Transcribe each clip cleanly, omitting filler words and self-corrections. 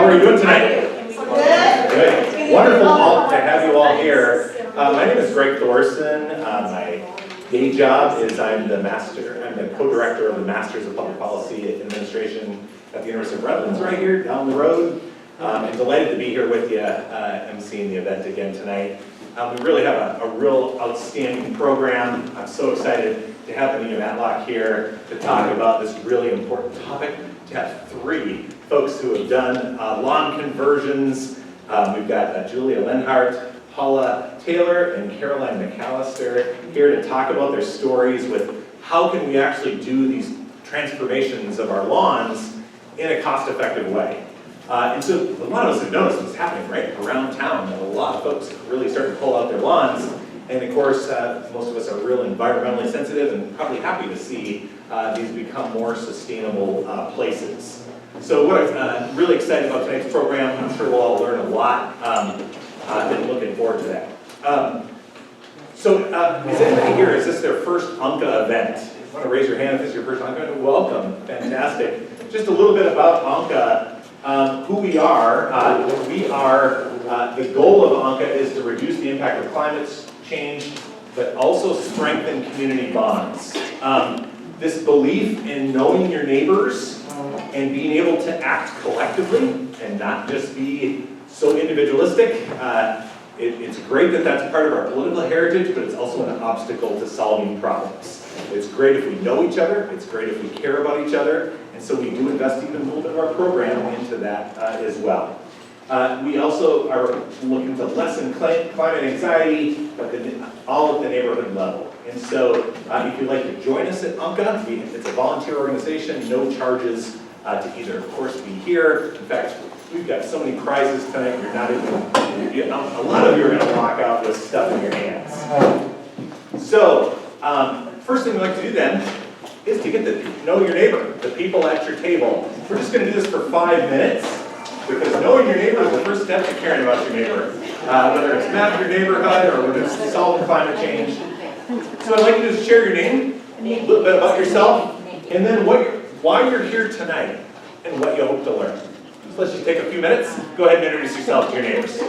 How are you doing tonight? Good. Wonderful to have you all here. My name is Greg Thorson. My day job is I'm the co-director of the Masters of Public Policy Administration at the University of Redlands right here down the road. I'm delighted to be here with you, emceeing the event again tonight. We really have a real outstanding program. I'm so excited to have Anita Matlock here to talk about this really important topic, to have three folks who have done lawn conversions. We've got Julia Lenhart, Paula Taylor, and Caroline McAllister here to talk about their stories with how can we actually do these transformations of our lawns in a cost-effective way. And so a lot of us have noticed what's happening right around town, that a lot of folks are really starting to pull out their lawns. And of course, most of us are real environmentally sensitive and probably happy to see these become more sustainable places. So what I'm really excited about tonight's program, I'm sure we'll all learn a lot. I've been looking forward to that. Is anybody here, is this their first ANCA event? If you want to raise your hand if this is your first ANCA event, welcome, fantastic. Just a little bit about ANCA. Who we are, the goal of ANCA is to reduce the impact of climate change, but also strengthen community bonds. This belief in knowing your neighbors and being able to act collectively and not just be so individualistic. It's great that that's part of our political heritage, but it's also an obstacle to solving problems. It's great if we know each other, it's great if we care about each other, and so we do invest even a little bit of our program into that as well. We also are looking to lessen climate anxiety, but all at the neighborhood level. And so if you'd like to join us at ANCA, it's a volunteer organization, no charges to either, of course, be here. In fact, we've got so many prizes tonight, you're not even, a lot of you are going to walk out with stuff in your hands. So, first thing we like to do then is to get to know your neighbor, the people at your table. We're just going to do this for 5 minutes, because knowing your neighbor is the first step to caring about your neighbor. Whether it's mapping your neighborhood or whether it's solving climate change. So I'd like you to share your name, a little bit about yourself, and then why you're here tonight and what you hope to learn. So let's just take a few minutes. Go ahead and introduce yourself to your neighbors.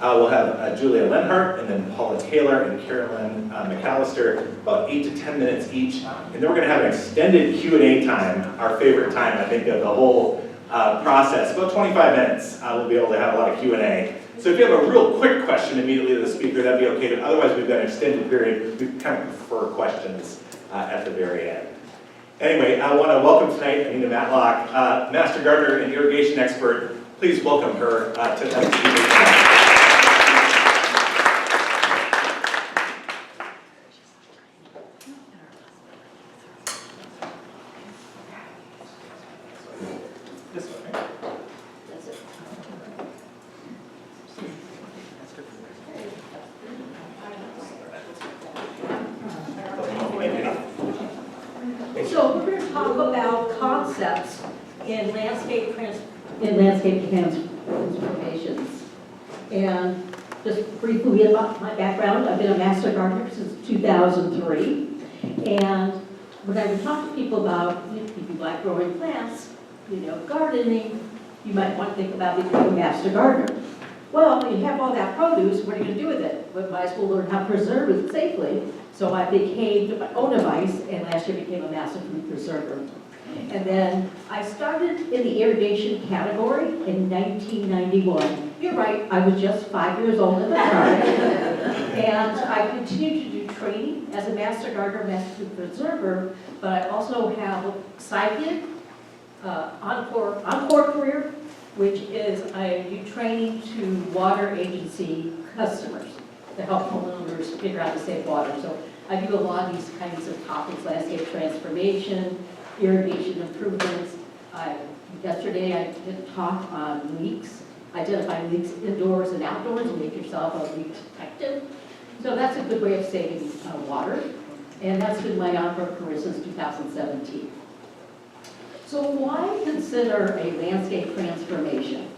We'll have Julia Lenhart and then Paula Taylor and Caroline McAllister, about 8 to 10 minutes each. And then we're going to have an extended Q&A time, our favorite time, I think, of the whole process. About 25 minutes, we'll be able to have a lot of Q&A. So if you have a real quick question immediately to the speaker, that'd be okay. But otherwise, we've got an extended period. We kind of prefer questions at the very end. Anyway, I want to welcome tonight Anita Matlock, Master Gardener and Irrigation Expert. Please welcome her to the So we're going to talk about concepts in landscape transformations. And just briefly about my background, I've been a master gardener since 2003. And when I would talk to people about, if you like growing plants, gardening, you might want to think about becoming a master gardener. Well, you have all that produce, what are you going to do with it? Well, might as well learn how to preserve it safely. So I became my own device, and last year became a master food preserver. And then I started in the irrigation category in 1991. You're right, I was just 5 years old at the time. And I continued to do training as a master gardener, master food preserver, but I also have a side gig, encore career, which is I do training to water agency customers to help homeowners figure out how to save water. So I do a lot of these kinds of topics: landscape transformation, irrigation improvements. Yesterday I did a talk on leaks, identifying leaks indoors and outdoors, and make yourself a leak detective. So that's a good way of saving water, and that's been my encore career since 2017. So why consider a landscape transformation?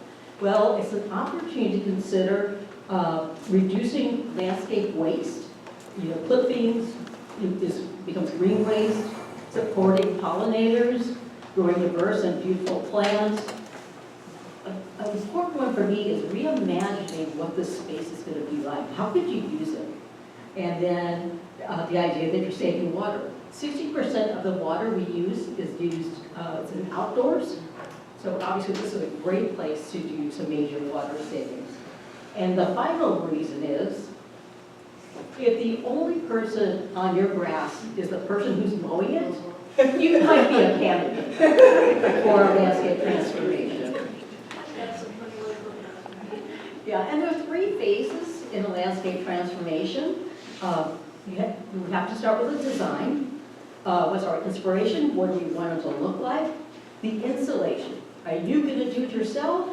Well, it's an opportunity to consider reducing landscape waste. Clippings, this becomes green waste, supporting pollinators, growing diverse and beautiful plants. An important one for me is reimagining what this space is going to be like. How could you use it? And then the idea that you're saving water. 60% of the water we use is used in outdoors. So obviously this is a great place to do some major water savings. And the final reason is, if the only person on your grass is the person who's mowing it, you might be a candidate for a landscape transformation. Yeah, and there are 3 phases in a landscape transformation. You have to start with a design. What's our inspiration? What do you want it to look like? The installation. Are you going to do it yourself?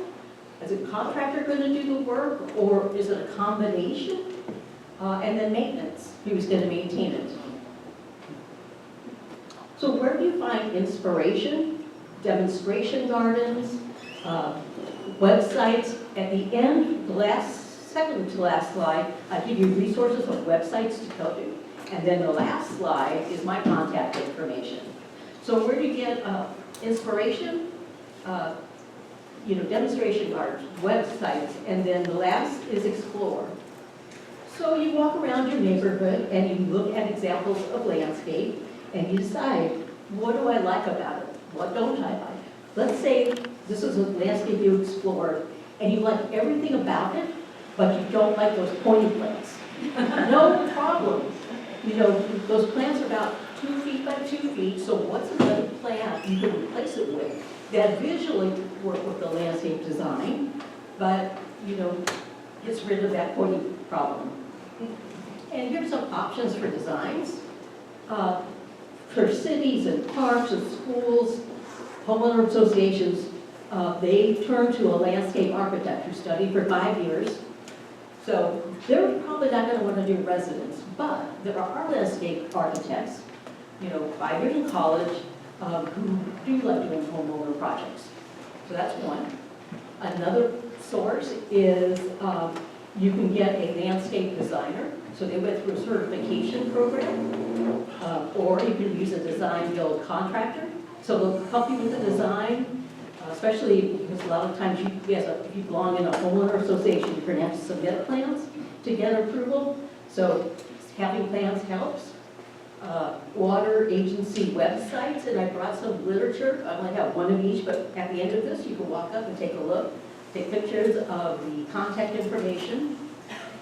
Is a contractor going to do the work, or is it a combination? And then maintenance. Who's going to maintain it? So where do you find inspiration? Demonstration gardens, websites. At the end, second to last slide, I give you resources of websites to go to. And then the last slide is my contact information. So where do you get inspiration? Demonstration gardens, websites, and then the last is explore. So you walk around your neighborhood and you look at examples of landscape and you decide, what do I like about it? What don't I like? Let's say this is a landscape you explored and you like everything about it, but you don't like those pointy plants. No problem. Those plants are about 2 feet by 2 feet, so what's another plant you can replace it with that visually work with the landscape design, but, gets rid of that pointy problem. And here's some options for designs. For cities and parks and schools, homeowner associations, they turn to a landscape architect who studied for 5 years. So they're probably not going to want to do residence, but there are landscape architects, 5 years in college, who do like doing homeowner projects. So that's one. Another source is you can get a landscape designer. So they went through a certification program, or you can use a design build contractor. So they'll help you with the design, especially because a lot of times if you belong in a homeowner association, you're going to have to submit plans to get approval. So having plans helps. Water agency websites, and I brought some literature. I only have one of each, but at the end of this, you can walk up and take a look, take pictures of the contact information.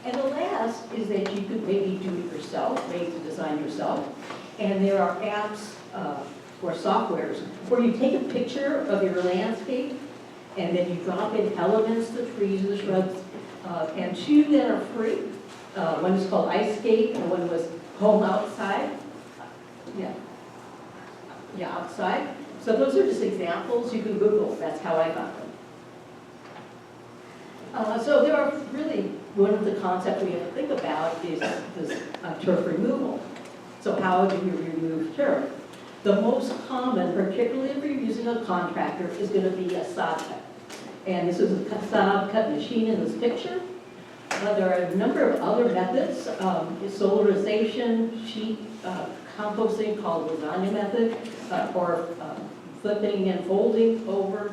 And the last is that you could maybe do it yourself, make the design yourself. And there are apps or softwares where you take a picture of your landscape and then you drop in elements, the trees, the shrubs, and two that are free. One is called Ice Skate and one was Home Outside. Yeah, outside. So those are just examples. You can Google. That's how I got them. So there are really, one of the concepts we have to think about is this turf removal. So how do you remove turf? The most common, particularly if you're using a contractor, is going to be a sod cut. And this is a sod cut machine in this picture. There are a number of other methods. Solarization, sheet composting called lasagna method, or flipping and folding over.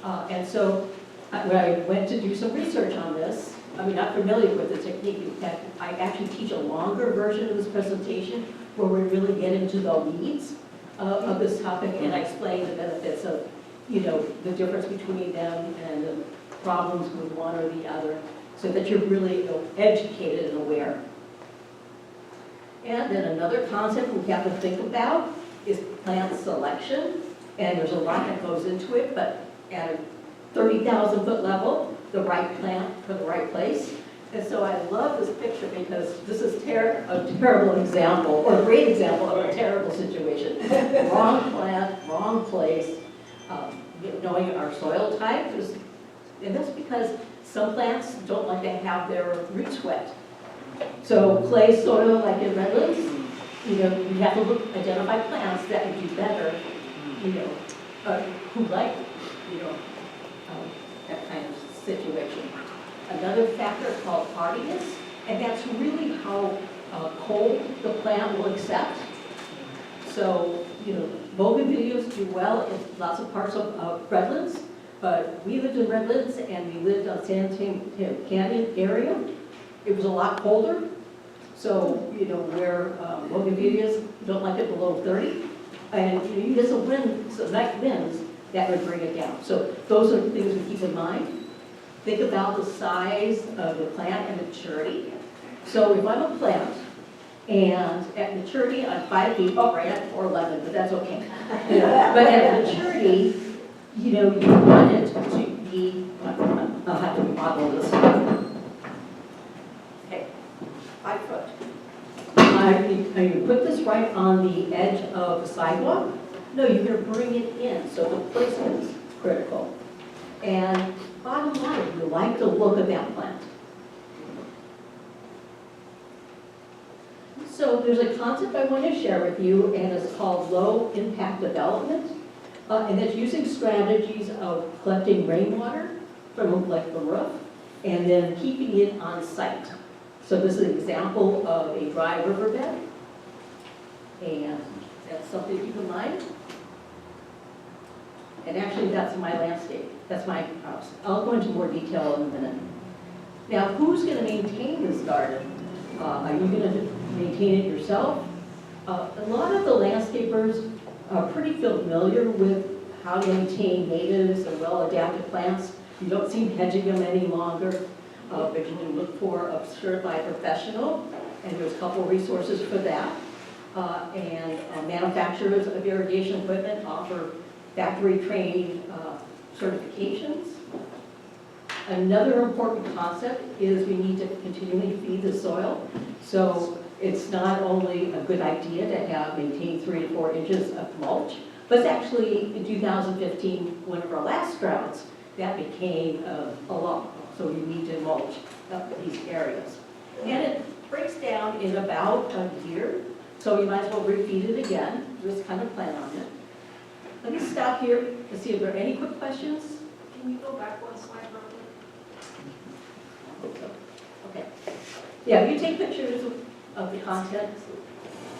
And so when I went to do some research on this, I mean, I'm familiar with the technique. In fact, I actually teach a longer version of this presentation where we really get into the weeds of this topic, and I explain the benefits of, you know, the difference between them and the problems with one or the other, so that you're really educated and aware. And then another concept we have to think about is plant selection, and there's a lot that goes into it, but at a 30,000 foot level, the right plant for the right place. And so I love this picture because this is a terrible example, or a great example of a terrible situation. Wrong plant, wrong place, knowing our soil type, and that's because some plants don't like to have their roots wet. So clay soil, like in Redlands, you know, you have to identify plants that would do better, you know, who like, you know, that kind of situation. Another factor is called hardiness, and that's really how cold the plant will accept. So, you know, bougainvilleas do well in lots of parts of Redlands, but we lived in Redlands and we lived on San Antonio Canyon area. It was a lot colder, so, you know, where bougainvilleas don't like it below 30, and you know, you get some wind, some night winds that would bring it down. So those are the things we keep in mind. Think about the size of the plant and maturity. So if I'm a plant, and at maturity I'm 5 feet, oh, right at 4'11", but that's okay. You know, but at maturity, you know, you want it to be, I'll have to model this. Okay, 5 foot. You put this right on the edge of the sidewalk. No, you're going to bring it in, so the placement is critical. And bottom line, you like the look of that plant. So there's a concept I want to share with you, and it's called low impact development. And it's using strategies of collecting rainwater from like the roof and then keeping it on site. So this is an example of a dry riverbed, and that's something to keep in mind. And actually that's my landscape, that's my house. I'll go into more detail in a minute. Now, who's going to maintain this garden? Are you going to maintain it yourself? A lot of the landscapers are pretty familiar with how to maintain natives and well-adapted plants. You don't see hedging them any longer, but you can look for a certified professional, and there's a couple resources for that. And manufacturers of irrigation equipment offer factory-trained certifications. Another important concept is we need to continually feed the soil. So it's not only a good idea to have maintained 3 to 4 inches of mulch, but it's actually in 2015, one of our last droughts, that became a law. So we need to mulch these areas. And it breaks down in about a year, so you might as well refeed it again, just kind of plan on it. Let me stop here to see if there are any quick questions. Can you go back one slide real quick? Okay. Yeah, you take pictures of the content.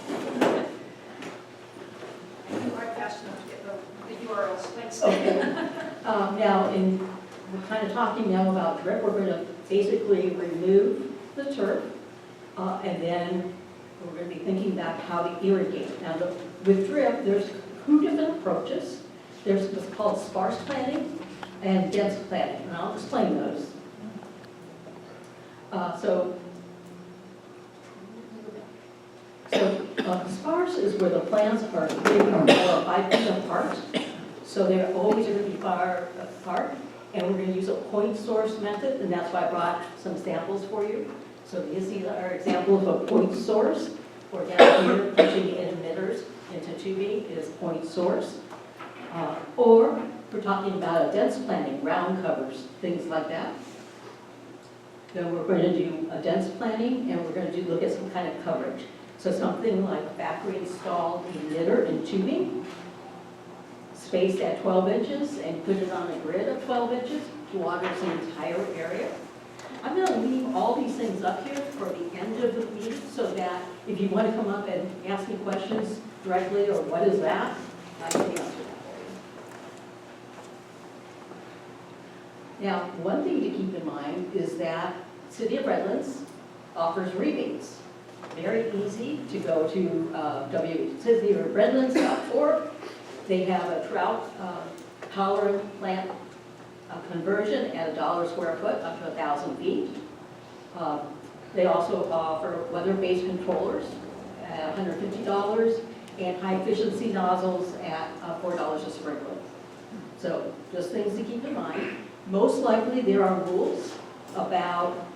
You aren't fast enough to get the URLs. Thanks. Okay. Now, we're kind of talking now about drip. We're going to basically remove the turf, and then we're going to be thinking about how to irrigate. Now, with drip, there's 2 different approaches. There's what's called sparse planting and dense planting, and I'll explain those. Sparse is where the plants are 3 or 4 or 5 feet apart. So they're always going to be far apart. And we're going to use a point source method, and that's why I brought some samples for you. So you see our example of a point source. Or down here, pushing in emitters into tubing is point source. Or we're talking about a dense planting, ground covers, things like that. Then we're going to do a dense planting, and we're going to look at some kind of coverage. So something like factory installed emitter and tubing, spaced at 12 inches, and put it on a grid of 12 inches to water the entire area. I'm going to leave all these things up here for the end of the meeting so that if you want to come up and ask me questions directly or what is that, I can answer that for you. Now, one thing to keep in mind is that City of Redlands offers rebates. Very easy to go to cityofredlands.org. They have a drought tolerant plant conversion at $1 square foot up to 1,000 feet. They also offer weather-based controllers at $150 and high-efficiency nozzles at $4 a sprinkler. So just things to keep in mind. Most likely there are rules about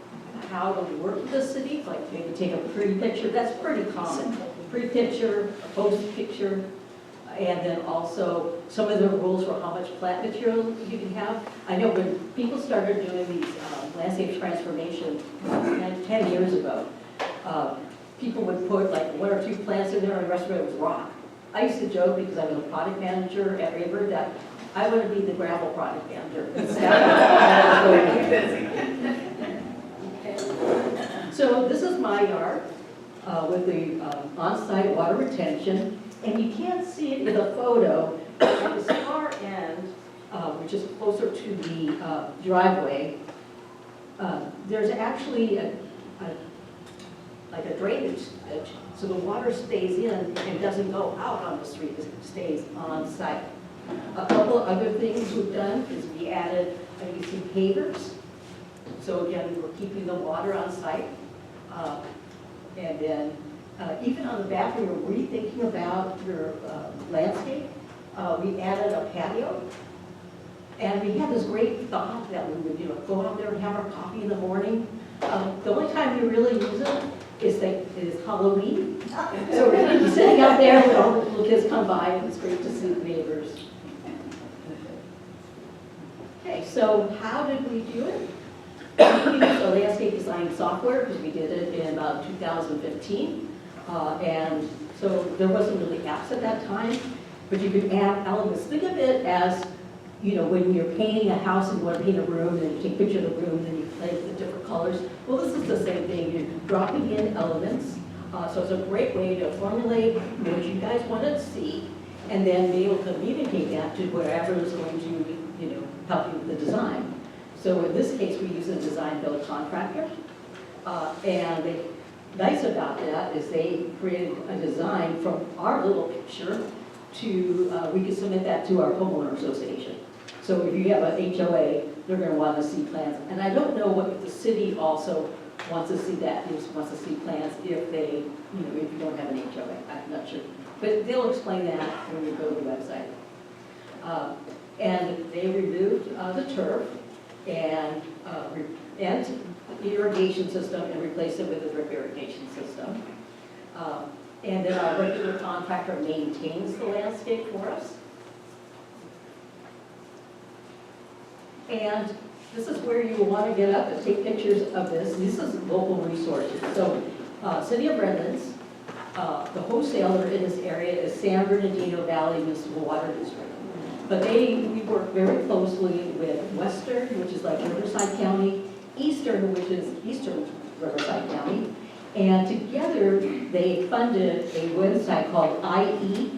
how to work with the city, like maybe take a pretty picture. That's pretty common. Pre-picture, a post-picture. And then also some of the rules for how much plant material you can have. I know when people started doing these landscape transformation 10 years ago, people would put like 1 or 2 plants in there and the rest of it was rock. I used to joke because I was a product manager at Rayburn that I want to be the gravel product manager. Okay. So this is my yard with the on-site water retention. And you can't see it in the photo, at the far end, which is closer to the driveway, there's actually like a drainage ditch, so the water stays in and doesn't go out on the street, it stays on site. A couple of other things we've done is we added, you see pavers, so again, we're keeping the water on site, and then even on the back, we were rethinking about your landscape. We added a patio. And we had this great thought that we would go out there and have our coffee in the morning. The only time we really use it is Halloween. So we're going to be sitting out there when all the little kids come by, and it's great to see the neighbors. Okay, so how did we do it? We used a landscape design software because we did it in about 2015. And so there wasn't really apps at that time, but you could add elements. Think of it as, when you're painting a house and you want to paint a room, and you take a picture of the room, and then you play with the different colors. Well, this is the same thing. You're dropping in elements. So it's a great way to formulate what you guys want to see, and then be able to communicate that to wherever is going to, help you with the design. So in this case, we use a design-build contractor, and they nice about that is they created a design from our little picture to, we can submit that to our homeowner association. So if you have an HOA, they're going to want to see plans. And I don't know if the city also wants to see that, wants to see plans if they, if you don't have an HOA. I'm not sure. But they'll explain that when you go to the website. And they removed the turf and the irrigation system and replace it with a drip irrigation system. And then our regular contractor maintains the landscape for us. And this is where you will want to get up and take pictures of this. This is local resources. So City of Redlands, the wholesaler in this area is San Bernardino Valley Municipal Water District. But we work very closely with Western, which is like Riverside County, Eastern, which is Eastern Riverside County, and together they funded a website called IE,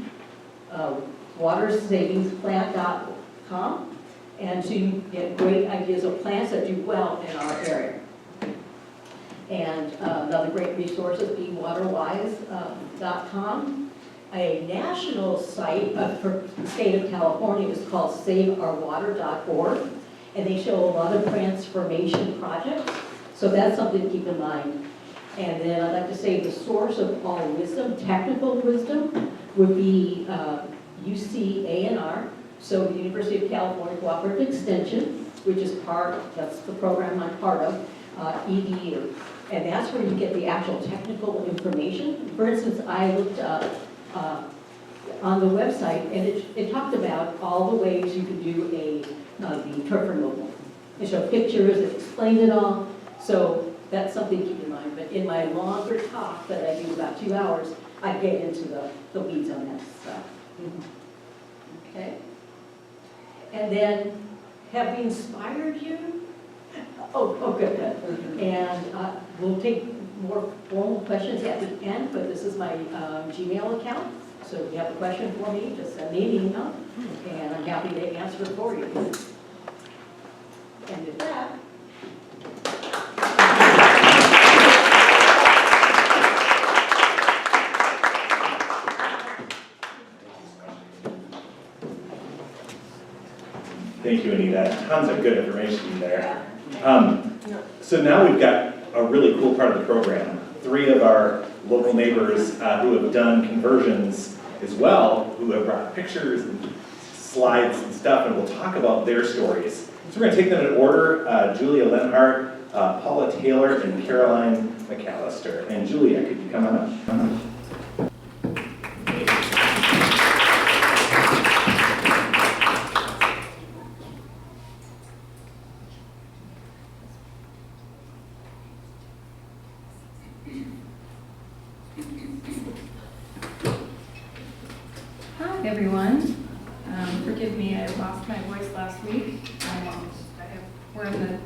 watersavingsplant.com, and to get great ideas of plants that do well in our area. And another great resource is bewaterwise.com. A national site for the state of California is called saveourwater.org. And they show a lot of transformation projects, so that's something to keep in mind. And then I'd like to say the source of all wisdom, technical wisdom, would be UC-ANR, so the University of California Cooperative Extension, which is that's the program I'm part of, EDU. And that's where you get the actual technical information. For instance, I looked up on the website, and it talked about all the ways you can do the turf removal. It showed pictures, it explained it all, so that's something to keep in mind. But in my longer talk that I do about 2 hours, I get into the weeds on that stuff. Okay? And then, have we inspired you? Oh, good. And we'll take more formal questions at the end, but this is my Gmail account. So if you have a question for me, just send me an email, and I'm happy to answer it for you. And with that, thank you, Anita. Tons of good information there. So now we've got a really cool part of the program. 3 of our local neighbors who have done conversions as well, who have brought pictures and slides and stuff, and we'll talk about their stories. So we're going to take them in order. Julia Lenhart, Paula Taylor, and Caroline McAllister. And Julia, could you come on up? Hi everyone. Forgive me, I lost my voice last week. We're in the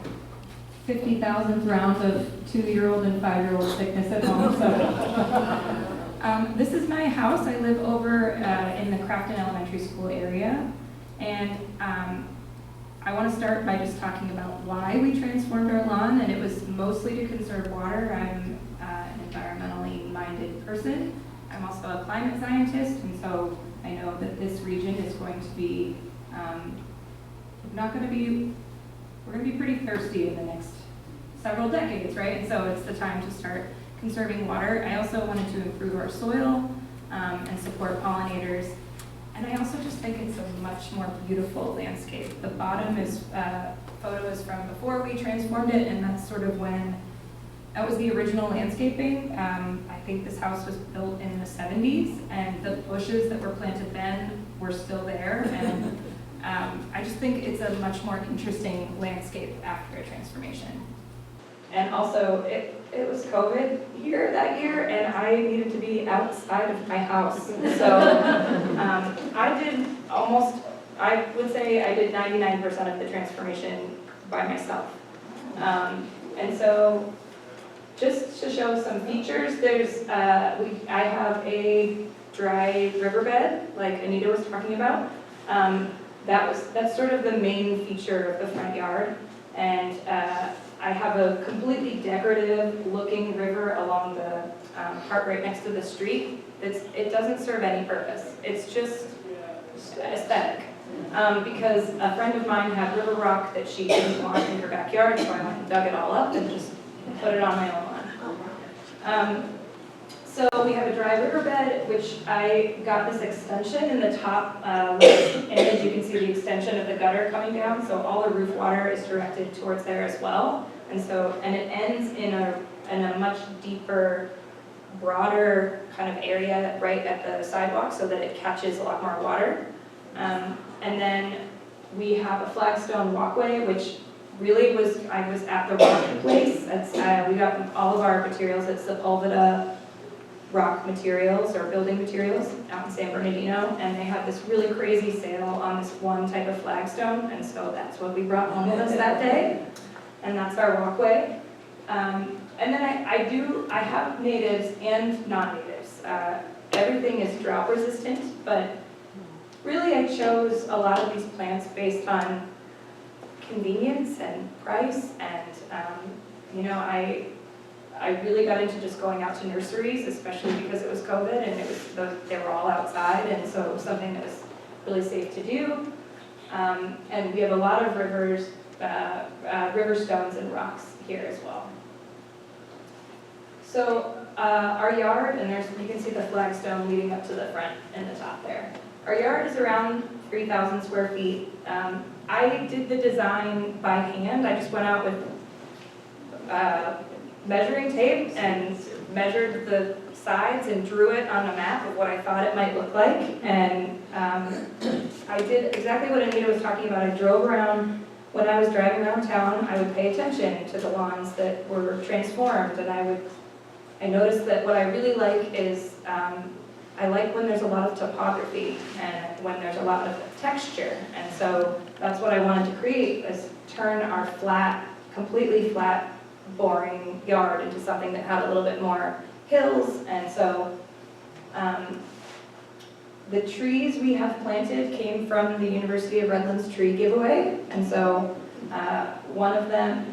50,000th round of 2-year-old and 5-year-old sickness at home. So, this is my house. I live over in the Crafton Elementary School area, and I want to start by just talking about why we transformed our lawn, and it was mostly to conserve water. I'm an environmentally minded person. I'm also a climate scientist, and so I know that this region is going to be we're going to be pretty thirsty in the next several decades, right? And so it's the time to start conserving water. I also wanted to improve our soil and support pollinators. And I also just think it's a much more beautiful landscape. The bottom is photo is from before we transformed it, and that's sort of when that was the original landscaping. I think this house was built in the 70s, and the bushes that were planted then were still there. And I just think it's a much more interesting landscape after a transformation. And also, it was COVID here that year, and I needed to be outside of my house. So I would say I did 99% of the transformation by myself. And so, just to show some features, I have a dry riverbed, like Anita was talking about. That's sort of the main feature of the front yard, and I have a completely decorative looking river along the part right next to the street. It doesn't serve any purpose. It's just aesthetic. Because a friend of mine had river rock that she didn't want in her backyard, so I went and dug it all up and just put it on my own lawn. So we have a dry riverbed, which I got this extension in the top left image. You can see the extension of the gutter coming down, so all the roof water is directed towards there as well. And it ends in a much deeper, broader kind of area right at the sidewalk, so that it catches a lot more water. And then we have a flagstone walkway, which really I was at the wrong place. We got all of our materials at Sepulveda Rock Materials or Building Materials out in San Bernardino, and they have this really crazy sale on this one type of flagstone, and so that's what we brought home with us that day, and that's our walkway. And then I have natives and non-natives. Everything is drought resistant, but really I chose a lot of these plants based on convenience and price, and I really got into just going out to nurseries, especially because it was COVID and they were all outside, and so it was something that was really safe to do. And we have a lot of river stones and rocks here as well. So our yard, and you can see the flagstone leading up to the front and the top there. Our yard is around 3,000 square feet. I did the design by hand. I just went out with measuring tape and measured the sides and drew it on a map of what I thought it might look like. And I did exactly what Anita was talking about. I drove around. When I was driving around town, I would pay attention to the lawns that were transformed, and I noticed that what I really like is I like when there's a lot of topography and when there's a lot of texture. And so that's what I wanted to create, is turn our flat, completely flat, boring yard into something that had a little bit more hills. And so the trees we have planted came from the University of Redlands tree giveaway. And so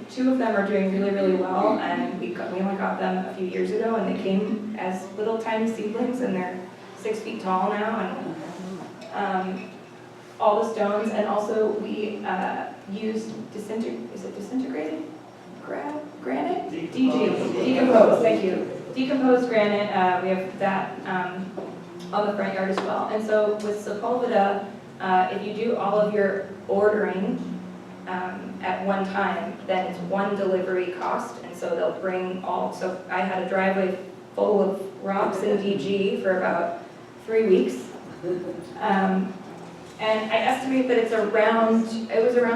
two of them are doing really, really well, and we only got them a few years ago, and they came as little tiny seedlings, and they're 6 feet tall now, and all the stones, and also we used disintegrated granite? Decomposed, thank you. Decomposed granite, we have that on the front yard as well. And so with Sepulveda, if you do all of your ordering at one time, then it's one delivery cost, and so they'll bring so I had a driveway full of rocks and DG for about 3 weeks. And I estimate that it was around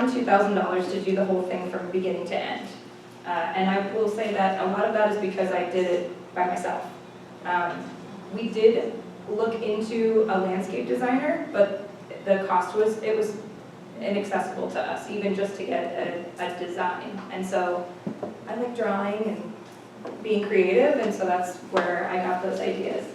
$2,000 to do the whole thing from beginning to end. And I will say that a lot of that is because I did it by myself. We did look into a landscape designer, but the cost was inaccessible to us, even just to get a design. And so I like drawing and being creative, and so that's where I got those ideas.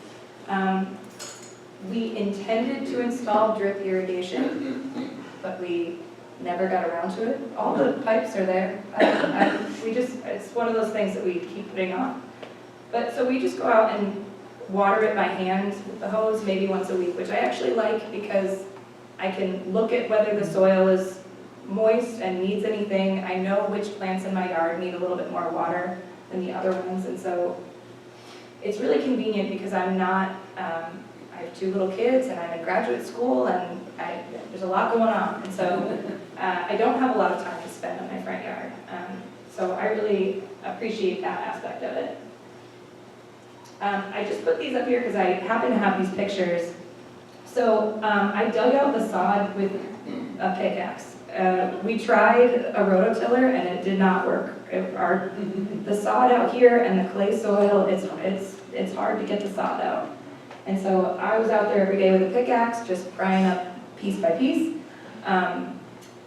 We intended to install drip irrigation, but we never got around to it. All the pipes are there. It's one of those things that we keep putting off. But so we just go out and water it by hand with the hose maybe once a week, which I actually like because I can look at whether the soil is moist and needs anything. I know which plants in my yard need a little bit more water than the other ones, and so it's really convenient because I'm not, I have 2 little kids and I'm in graduate school and there's a lot going on, and so I don't have a lot of time to spend in my front yard. So I really appreciate that aspect of it. I just put these up here because I happen to have these pictures. So I dug out the sod with a pickaxe. We tried a rototiller and it did not work. The sod out here and the clay soil, it's hard to get the sod out. And so I was out there every day with a pickaxe, just prying up piece by piece,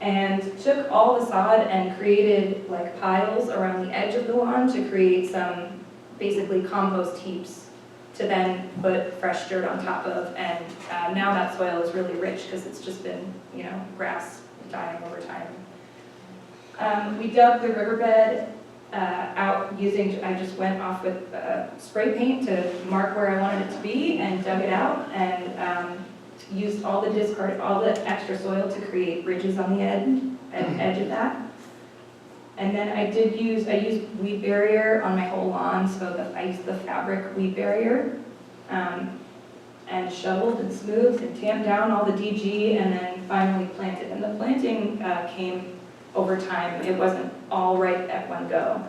and took all the sod and created like piles around the edge of the lawn to create some basically compost heaps to then put fresh dirt on top of, and now that soil is really rich because it's just been, grass dying over time. We dug the riverbed out I just went off with spray paint to mark where I wanted it to be and dug it out, and used all the extra soil to create ridges on the edge of that. And then I used weed barrier on my whole lawn, so I used the fabric weed barrier, and shoveled and smoothed and tamped down all the DG, and then finally planted. And the planting came over time. It wasn't all right at one go.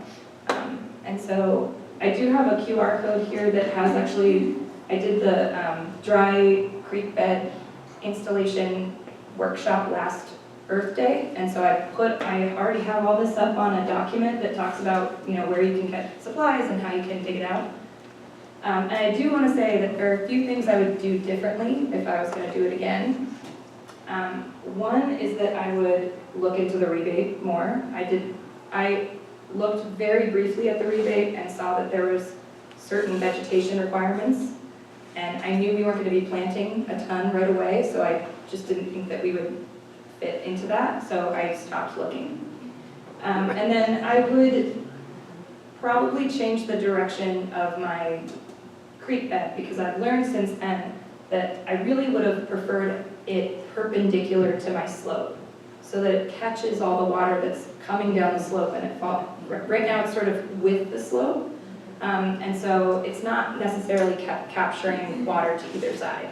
And so I do have a QR code here that has I did the dry creek bed installation workshop last Earth Day, and so I already have all this up on a document that talks about where you can get supplies and how you can dig it out. And I do want to say that there are a few things I would do differently if I was going to do it again. One is that I would look into the rebate more. I looked very briefly at the rebate and saw that there was certain vegetation requirements, and I knew we weren't going to be planting a ton right away, so I just didn't think that we would fit into that, so I stopped looking. And then I would probably change the direction of my creek bed, because I've learned since then that I really would have preferred it perpendicular to my slope, so that it catches all the water that's coming down the slope and it falls. Right now it's sort of with the slope, And so it's not necessarily capturing water to either side.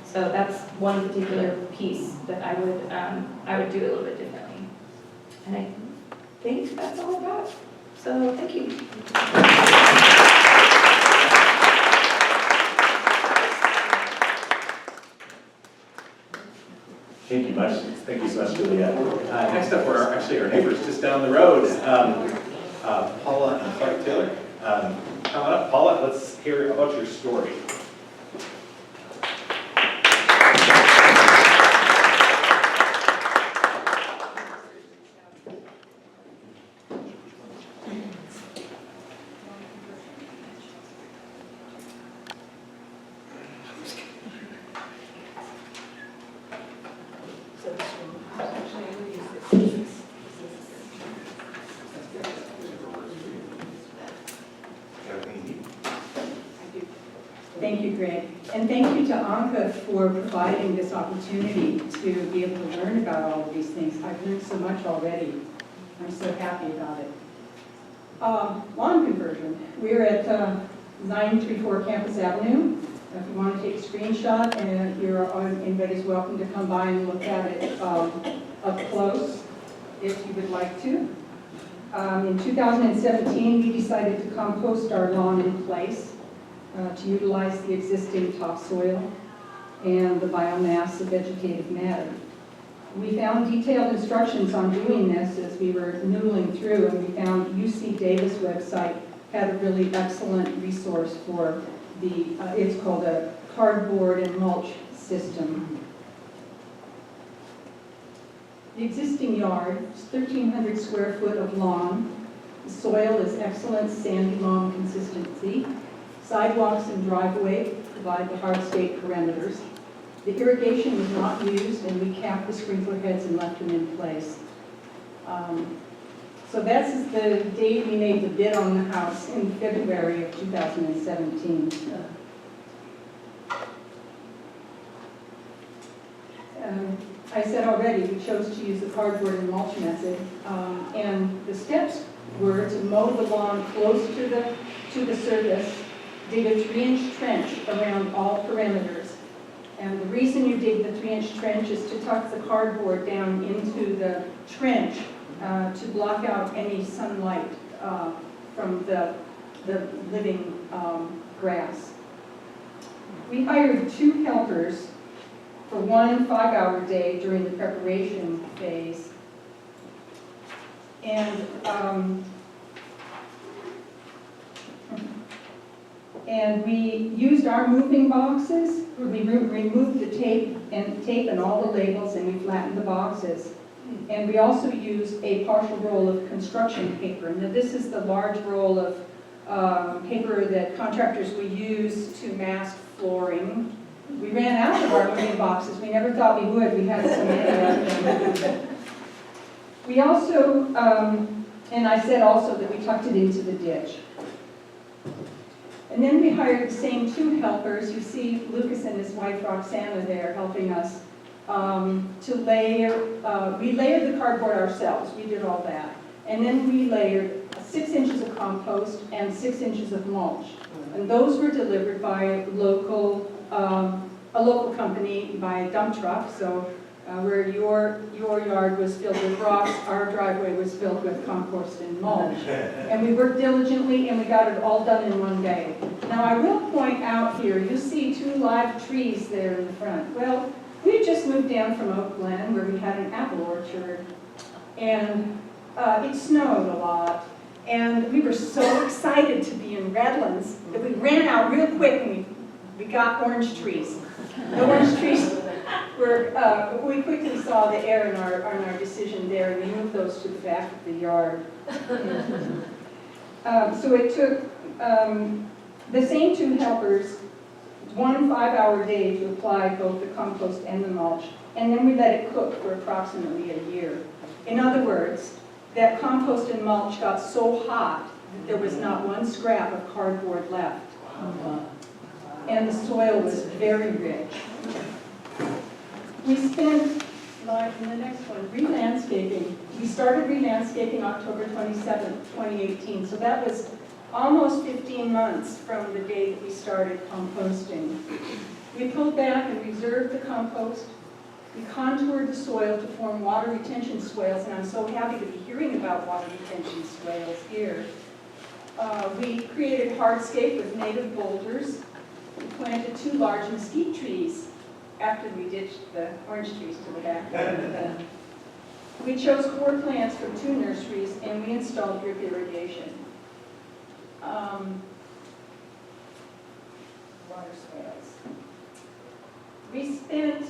So that's one particular piece that I would do a little bit differently. And I think that's all I got. So thank you. Thank you much. Thank you so much, Julia. Next up, we're actually our neighbors just down the road, Paula and Clark Taylor. Come on up, Paula. Let's hear about your story. Thank you, Greg. And thank you to ANCA for providing this opportunity to be able to learn about all of these things. I've learned so much already. I'm so happy about it. Lawn conversion. We're at 934 Campus Avenue. If you want to take a screenshot, and anybody's welcome to come by and look at it up close if you would like to. In 2017, we decided to compost our lawn in place. To utilize the existing topsoil and the biomass of vegetative matter. We found detailed instructions on doing this as we were noodling through, and we found UC Davis website had a really excellent resource for the, it's called a cardboard and mulch system. The existing yard is 1,300 square foot of lawn. The soil is excellent sandy loam consistency. Sidewalks and driveway provide the hardscape perimeters. The irrigation was not used, and we capped the sprinkler heads and left them in place. So that's the date we made the bid on the house, in February of 2017. I said already, we chose to use the cardboard and mulch method, and the steps were to mow the lawn close to the surface, dig a 3-inch trench around all perimeters. And the reason you dig the 3-inch trench is to tuck the cardboard down into the trench to block out any sunlight from the living grass. We hired 2 helpers for 1 5-hour day during the preparation phase. And we used our moving boxes. We removed the tape and all the labels, and we flattened the boxes. And we also used a partial roll of construction paper. Now this is the large roll of paper that contractors will use to mask flooring. We ran out of our moving boxes. We never thought we would. We had so many of them. We also, and I said also that we tucked it into the ditch. And then we hired the same 2 helpers. You see Lucas and his wife Roxana there helping us to layer. We layered the cardboard ourselves. We did all that. And then we layered 6 inches of compost and 6 inches of mulch. And those were delivered by a local company by dump truck. So where your yard was filled with rocks, our driveway was filled with compost and mulch. And we worked diligently, and we got it all done in 1 day. Now I will point out here, you see 2 live trees there in the front. Well, we had just moved down from Oak Glen, where we had an apple orchard, and it snowed a lot. And we were so excited to be in Redlands that we ran out real quick and we got orange trees. The orange trees were, we quickly saw the error in our decision there, and we moved those to the back of the yard. So it took the same 2 helpers 1 5-hour day to apply both the compost and the mulch, and then we let it cook for approximately a year. In other words, that compost and mulch got so hot that there was not 1 scrap of cardboard left. And the soil was very rich. We spent, like in the next one, re-landscaping. We started re-landscaping October 27th, 2018. So that was almost 15 months from the day that we started composting. We pulled back and reserved the compost. We contoured the soil to form water retention swales, and I'm so happy to be hearing about water retention swales here. We created hardscape with native boulders. We planted 2 large mesquite trees after we ditched the orange trees to the back. We chose core plants from 2 nurseries, and we installed drip irrigation. Water swales. We spent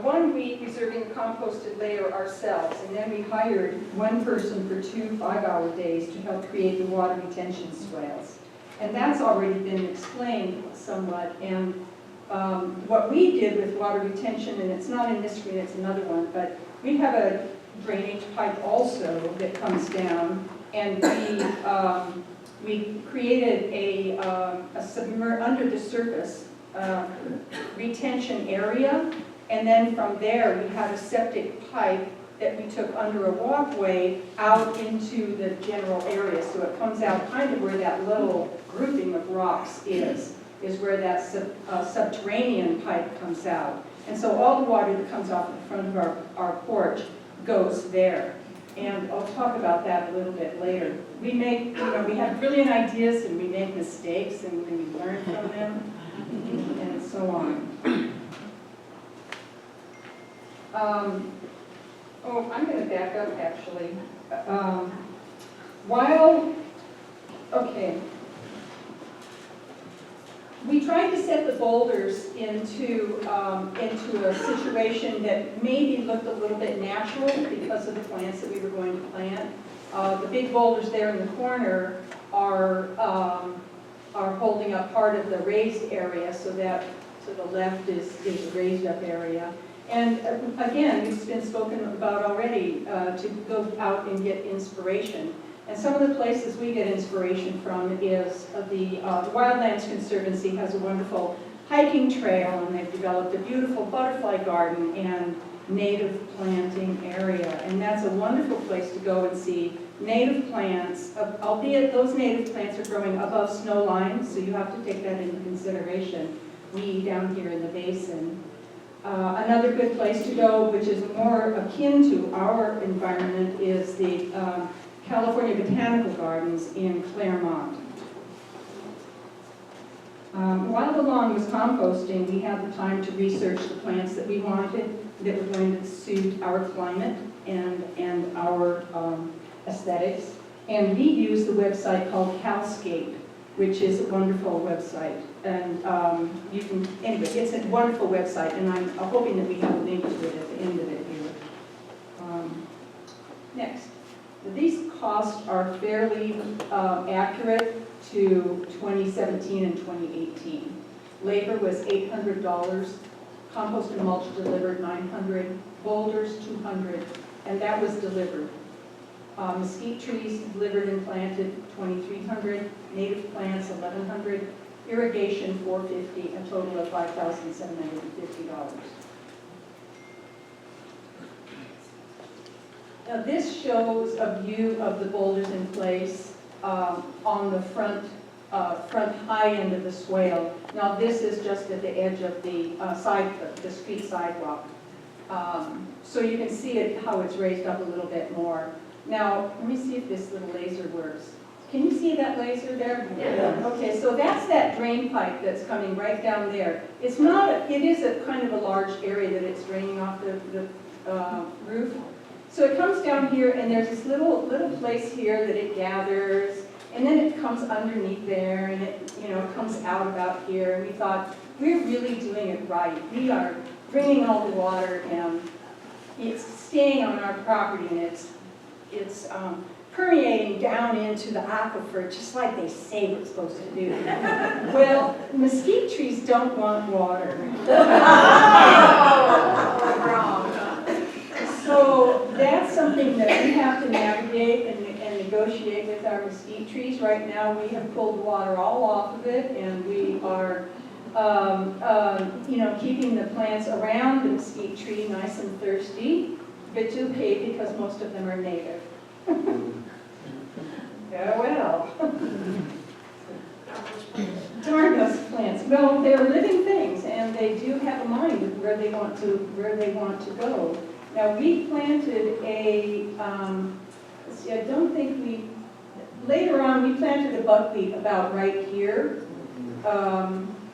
1 week reserving the composted layer ourselves, and then we hired 1 person for 2 5-hour days to help create the water retention swales. And that's already been explained somewhat. And what we did with water retention, and it's not in this screen, it's another one, but we have a drainage pipe also that comes down, and we created a under the surface retention area, and then from there we had a septic pipe that we took under a walkway out into the general area. So it comes out kind of where that little grouping of rocks is where that subterranean pipe comes out. And so all the water that comes off the front of our porch goes there. And I'll talk about that a little bit later. We make, we have brilliant ideas and we make mistakes and we learn from them and so on. I'm going to back up actually. We tried to set the boulders into a situation that maybe looked a little bit natural because of the plants that we were going to plant. The big boulders there in the corner are holding up part of the raised area, so that to the left is a raised up area. And again, it's been spoken about already, to go out and get inspiration. And some of the places we get inspiration from is the Wildlands Conservancy has a wonderful hiking trail, and they've developed a beautiful butterfly garden and native planting area. And that's a wonderful place to go and see native plants, albeit those native plants are growing above snow line, so you have to take that into consideration. We down here in the basin. Another good place to go, which is more akin to our environment, is the California Botanical Gardens in Claremont. While the lawn was composting, we had the time to research the plants that we wanted that were going to suit our climate and our aesthetics. And we used the website called Calscape, which is a wonderful website. And anyway, it's a wonderful website, and I'm hoping that we have a link to it at the end of it here. Next. These costs are fairly accurate to 2017 and 2018. Labor was $800, compost and mulch delivered $900, boulders $200, and that was delivered. Mesquite trees delivered and planted $2,300, native plants $1,100, irrigation $450, a total of $5,750. Now this shows a view of the boulders in place on the front high end of the swale. Now this is just at the edge of the street sidewalk. So you can see it, how it's raised up a little bit more. Now, let me see if this little laser works. Can you see that laser there? Yeah. Okay, so that's that drain pipe that's coming right down there. It's not, it is a kind of a large area that it's draining off the roof. So it comes down here, and there's this little place here that it gathers, and then it comes underneath there, and it comes out about here. And we thought, we're really doing it right. We are bringing all the water, and it's staying on our property, and it's permeating down into the aquifer, just like they say it's supposed to do. Well, mesquite trees don't want water. So that's something that we have to navigate and negotiate with our mesquite trees. Right now, we have pulled water all off of it, and we are, keeping the plants around the mesquite tree nice and thirsty, but okay because most of them are native. Yeah, well. well, they're living things, and they do have a mind of where they want to go. Now, we planted let's see, I don't think later on, we planted a buckwheat about right here.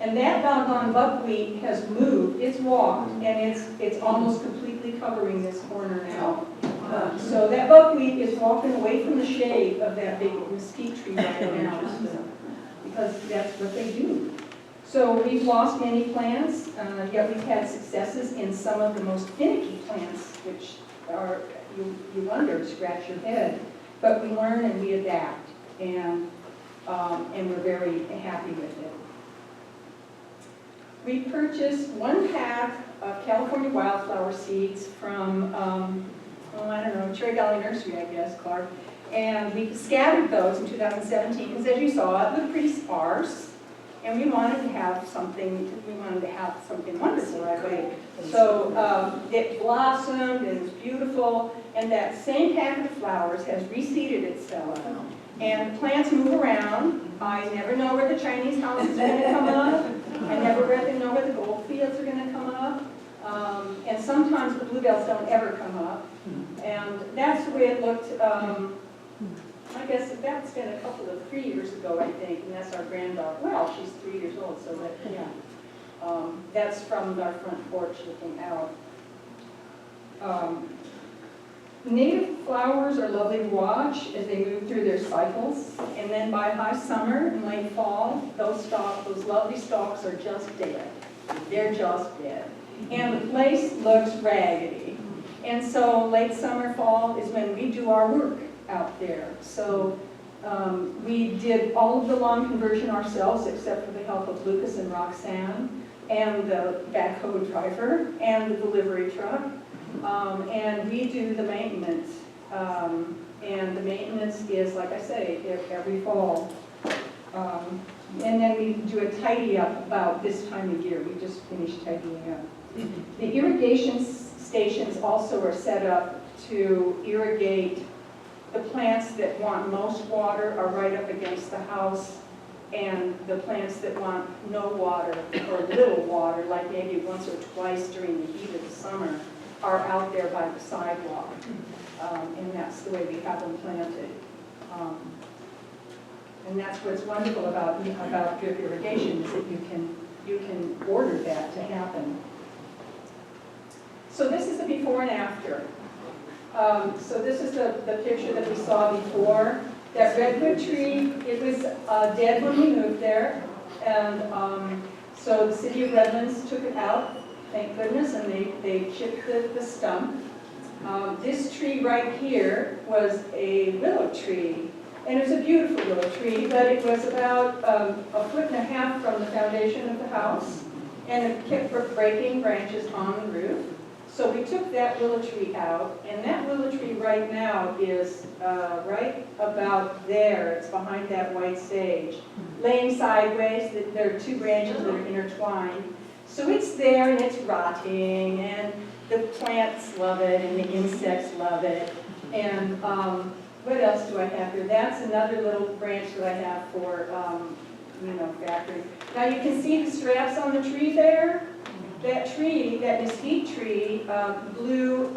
And that doggone buckwheat has moved, it's walked, and it's almost completely covering this corner now. So that buckwheat is walking away from the shade of that big mesquite tree right now, because that's what they do. So we've lost many plants, yet we've had successes in some of the most finicky plants, which are, you wonder, scratch your head. But we learn and we adapt, and we're very happy with it. We purchased 1 pack of California wildflower seeds from, I don't know, Cherry Valley Nursery, I guess, Clark. And we scattered those in 2017, because as you saw, it looked pretty sparse. And we wanted to have something wonderful right away. So it blossomed, and it was beautiful, and that same packet of flowers has reseeded itself. And plants move around. I never know where the Chinese house is going to come up. I never really know where the gold fields are going to come up. And sometimes the bluebells don't ever come up. And that's the way it looked. I guess that's been a couple of 3 years ago, I think, and that's our granddaughter. Well, she's 3 years old, so that, yeah. That's from our front porch looking out. Native flowers are lovely to watch as they move through their cycles, and then by high summer and late fall, those lovely stalks are just dead. They're just dead. And the place looks raggedy. And so late summer, fall is when we do our work out there. So we did all of the lawn conversion ourselves, except for the help of Lucas and Roxanne, and the backhoe driver, and the delivery truck. And we do the maintenance. And the maintenance is, like I say, every fall. And then we do a tidy up about this time of year. We just finished tidying up. The irrigation stations also are set up to irrigate. The plants that want most water are right up against the house, and the plants that want no water or little water, like maybe once or twice during the heat of the summer, are out there by the sidewalk. And that's the way we have them planted. And that's what's wonderful about drip irrigation, is that you can order that to happen. So this is the before and after. So this is the picture that we saw before. That redwood tree, it was dead when we moved there. And so the city of Redlands took it out, thank goodness, and they chipped the stump. This tree right here was a willow tree. And it was a beautiful willow tree, but it was about 1.5 feet from the foundation of the house. And it kept breaking branches on the roof. So we took that willow tree out, and that willow tree right now is right about there. It's behind that white sage, laying sideways. There are 2 branches that are intertwined. So it's there, and it's rotting, and the plants love it, and the insects love it. And what else do I have here? That's another little branch that I have for, factory. Now you can see the straps on the tree there. That tree, that mesquite tree, blew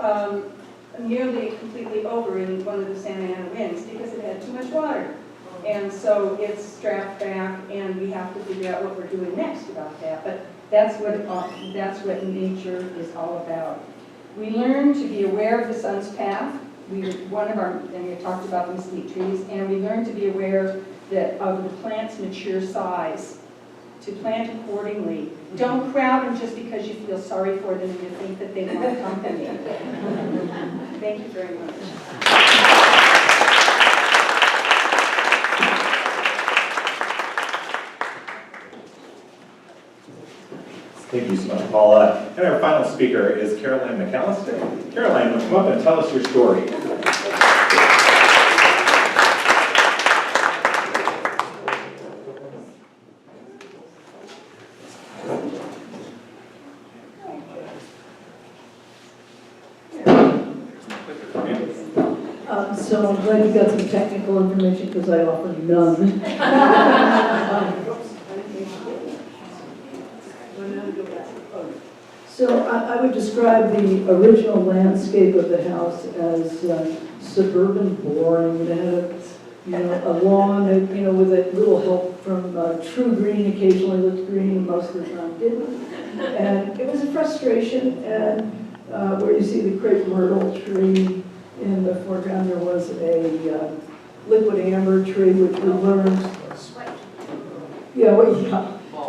nearly completely over in one of the Santa Ana winds because it had too much water. And so it's strapped back, and we have to figure out what we're doing next about that. But that's what nature is all about. We learn to be aware of the sun's path. And we talked about the mesquite trees, and we learn to be aware of the plant's mature size, to plant accordingly. Don't crowd them just because you feel sorry for them and you think that they want company. Thank you very much. Thank you so much, Paula. And our final speaker is Caroline McAllister. Caroline, come up and tell us your story. So I'm glad you got some technical information because I offered none. So I would describe the original landscape of the house as suburban boring. It had a lawn, with a little help from True Green, occasionally looked green, most of the time didn't. And it was a frustration, and where you see the crepe myrtle tree in the foreground, there was a liquid amber tree, which we learned,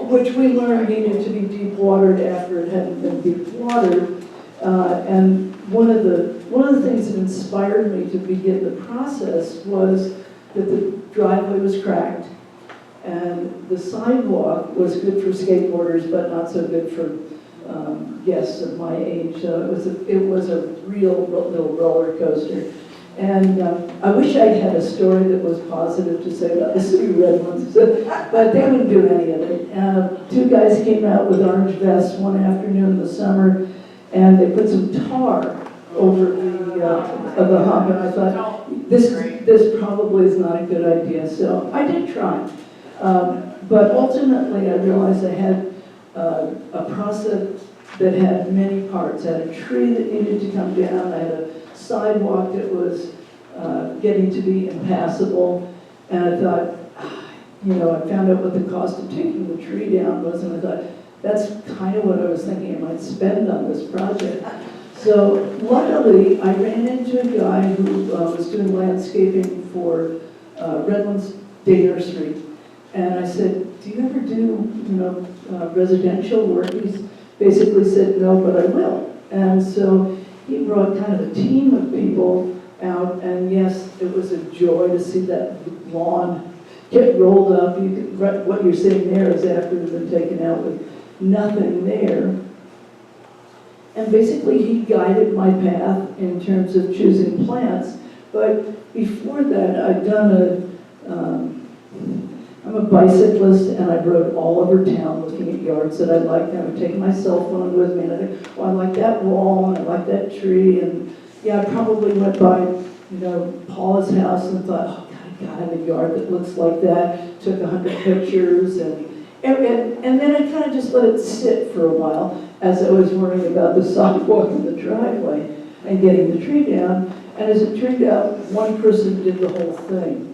which we learned needed to be deep watered after it hadn't been deep watered. And one of the things that inspired me to begin the process was that the driveway was cracked, and the sidewalk was good for skateboarders, but not so good for guests of my age. So it was a real little roller coaster. And I wish I had a story that was positive to say about the city of Redlands, but they wouldn't do any of it. Two guys came out with orange vests one afternoon in the summer, and they put some tar over the hump, and I thought, this probably is not a good idea. So I did try. But ultimately, I realized I had a process that had many parts. I had a tree that needed to come down. I had a sidewalk that was getting to be impassable. And I thought, I found out what the cost of taking the tree down was, and I thought, that's kind of what I was thinking I might spend on this project. So luckily, I ran into a guy who was doing landscaping for Redlands Day Nursery. And I said, do you ever do, residential work? He basically said, no, but I will. And so he brought kind of a team of people out, and yes, it was a joy to see that lawn get rolled up. What you're seeing there is after it's been taken out with nothing there. And basically he guided my path in terms of choosing plants. But before that, I'd done I'm a bicyclist, and I rode all over town looking at yards that I liked. I would take my cell phone with me, and I think, well, I like that wall, and I like that tree, and yeah, I probably went by, Paula's house and thought, oh God, I have a yard that looks like that. Took 100 pictures, and then I kind of just let it sit for a while as I was worrying about the sidewalk and the driveway and getting the tree down. And as it turned out, one person did the whole thing.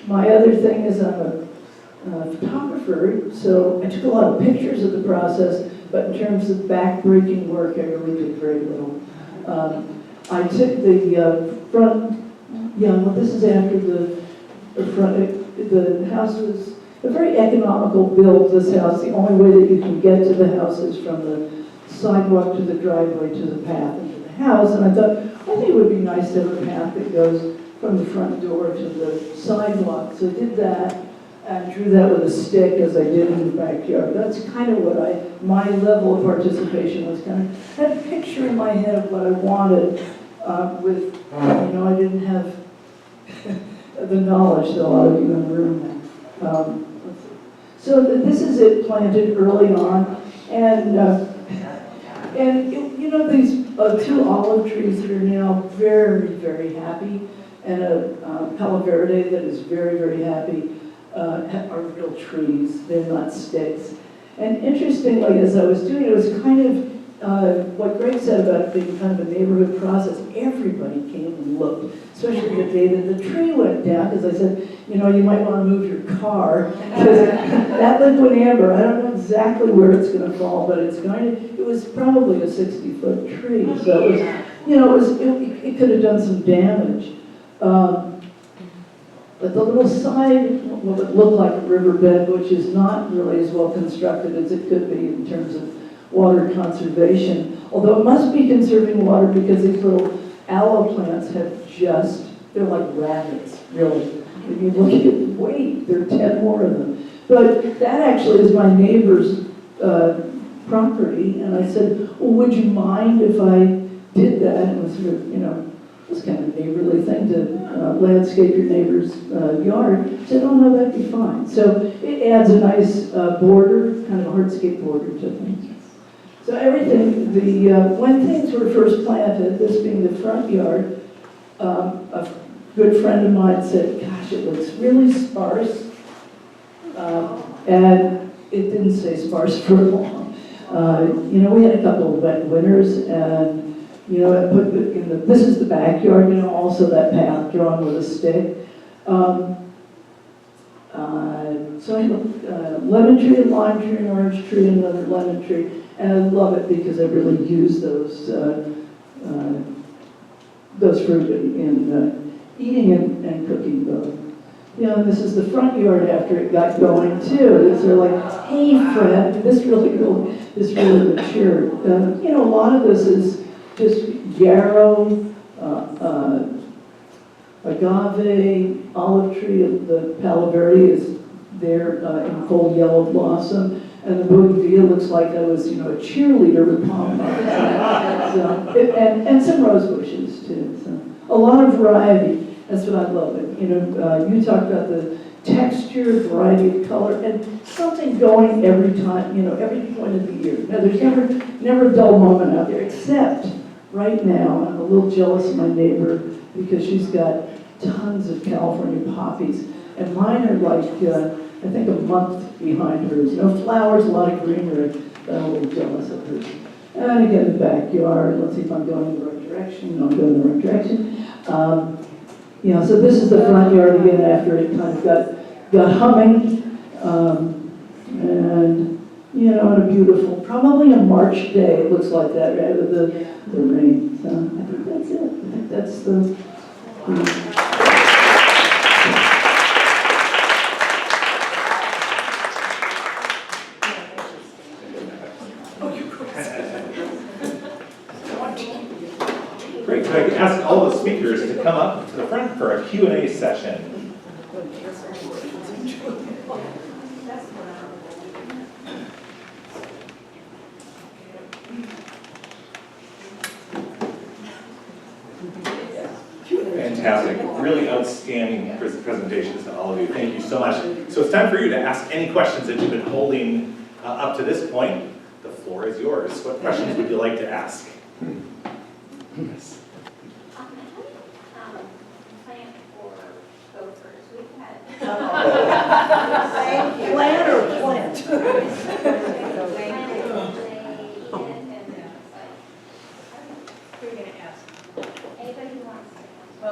My other thing is I'm a photographer, so I took a lot of pictures of the process, but in terms of back-breaking work, I really did very little. I took the front, this is after the front, the house was a very economical build, this house. The only way that you can get to the house is from the sidewalk to the driveway to the path into the house, and I thought, I think it would be nice to have a path that goes from the front door to the sidewalk. So I did that and drew that with a stick as I did in the backyard. That's kind of what my level of participation was kind of, I had a picture in my head of what I wanted I didn't have the knowledge that a lot of you in the room have. So this is it planted early on, and these two olive trees that are now very, very happy, and a Palo Verde that is very, very happy, are real trees. They're not sticks. And interestingly, as I was doing it, was kind of what Greg said about it being kind of a neighborhood process. Everybody came and looked, especially the day that the tree went down, because I said, you might want to move your car, because that liquid amber, I don't know exactly where it's going to fall, but it was probably a 60-foot tree, so it could have done some damage. But the little side, what would look like a riverbed, which is not really as well constructed as it could be in terms of water conservation, although it must be conserving water because these little aloe plants they're like rabbits, really. If you look at the weight, there are 10 more of them. But that actually is my neighbor's property, and I said, well, would you mind if I did that? And it was sort of, this kind of neighborly thing to landscape your neighbor's yard. I said, oh no, that'd be fine. So it adds a nice border, kind of a hardscape border to things. So everything, when things were first planted, this being the front yard, a good friend of mine said, gosh, it looks really sparse. And it didn't stay sparse for long. You know, we had a couple of wet winters, and you know, I put it in the, this is the backyard, you know, also that path drawn with a stick. So I have a lemon tree, a lime tree, an orange tree, and another lemon tree, and I love it because I really use those fruit in eating and cooking both. You know, this is the front yard after it got going too. It's sort of like, hey Fred, this really matured. You know, a lot of this is just yarrow, agave, olive tree, the palo verde is there in full yellow blossom, and the bougainvillea looks like I was, you know, a cheerleader with pomegranates. So, and some rose bushes too. So a lot of variety. That's what I love. It. You know, you talked about the texture, variety of color, and something going every time. You know, every point of the year. Now, there's never a dull moment out there, except right now. I'm a little jealous of my neighbor because she's got tons of California poppies, and mine are like I think a month behind hers. No flowers, a lot of greenery. But I'm a little jealous of hers. And again, the backyard. Let's see if I'm going in the right direction. No, I'm going in the right direction. You know, so this is the front yard again after it kind of got humming. And, you know, on a beautiful, probably a March day, it looks like that, right, with the rain. So I think that's it. I think that's the... Great, so I can ask all the speakers to come up to the front for a Q&A session. Fantastic, really outstanding presentations to all of you. Thank you so much. So it's time for you to ask any questions that you've been holding up to this point. The floor is yours. What questions would you like to ask? Yes. Plant for gophers. We've had. Plant or plant? Who are you going to ask? Anybody who wants to.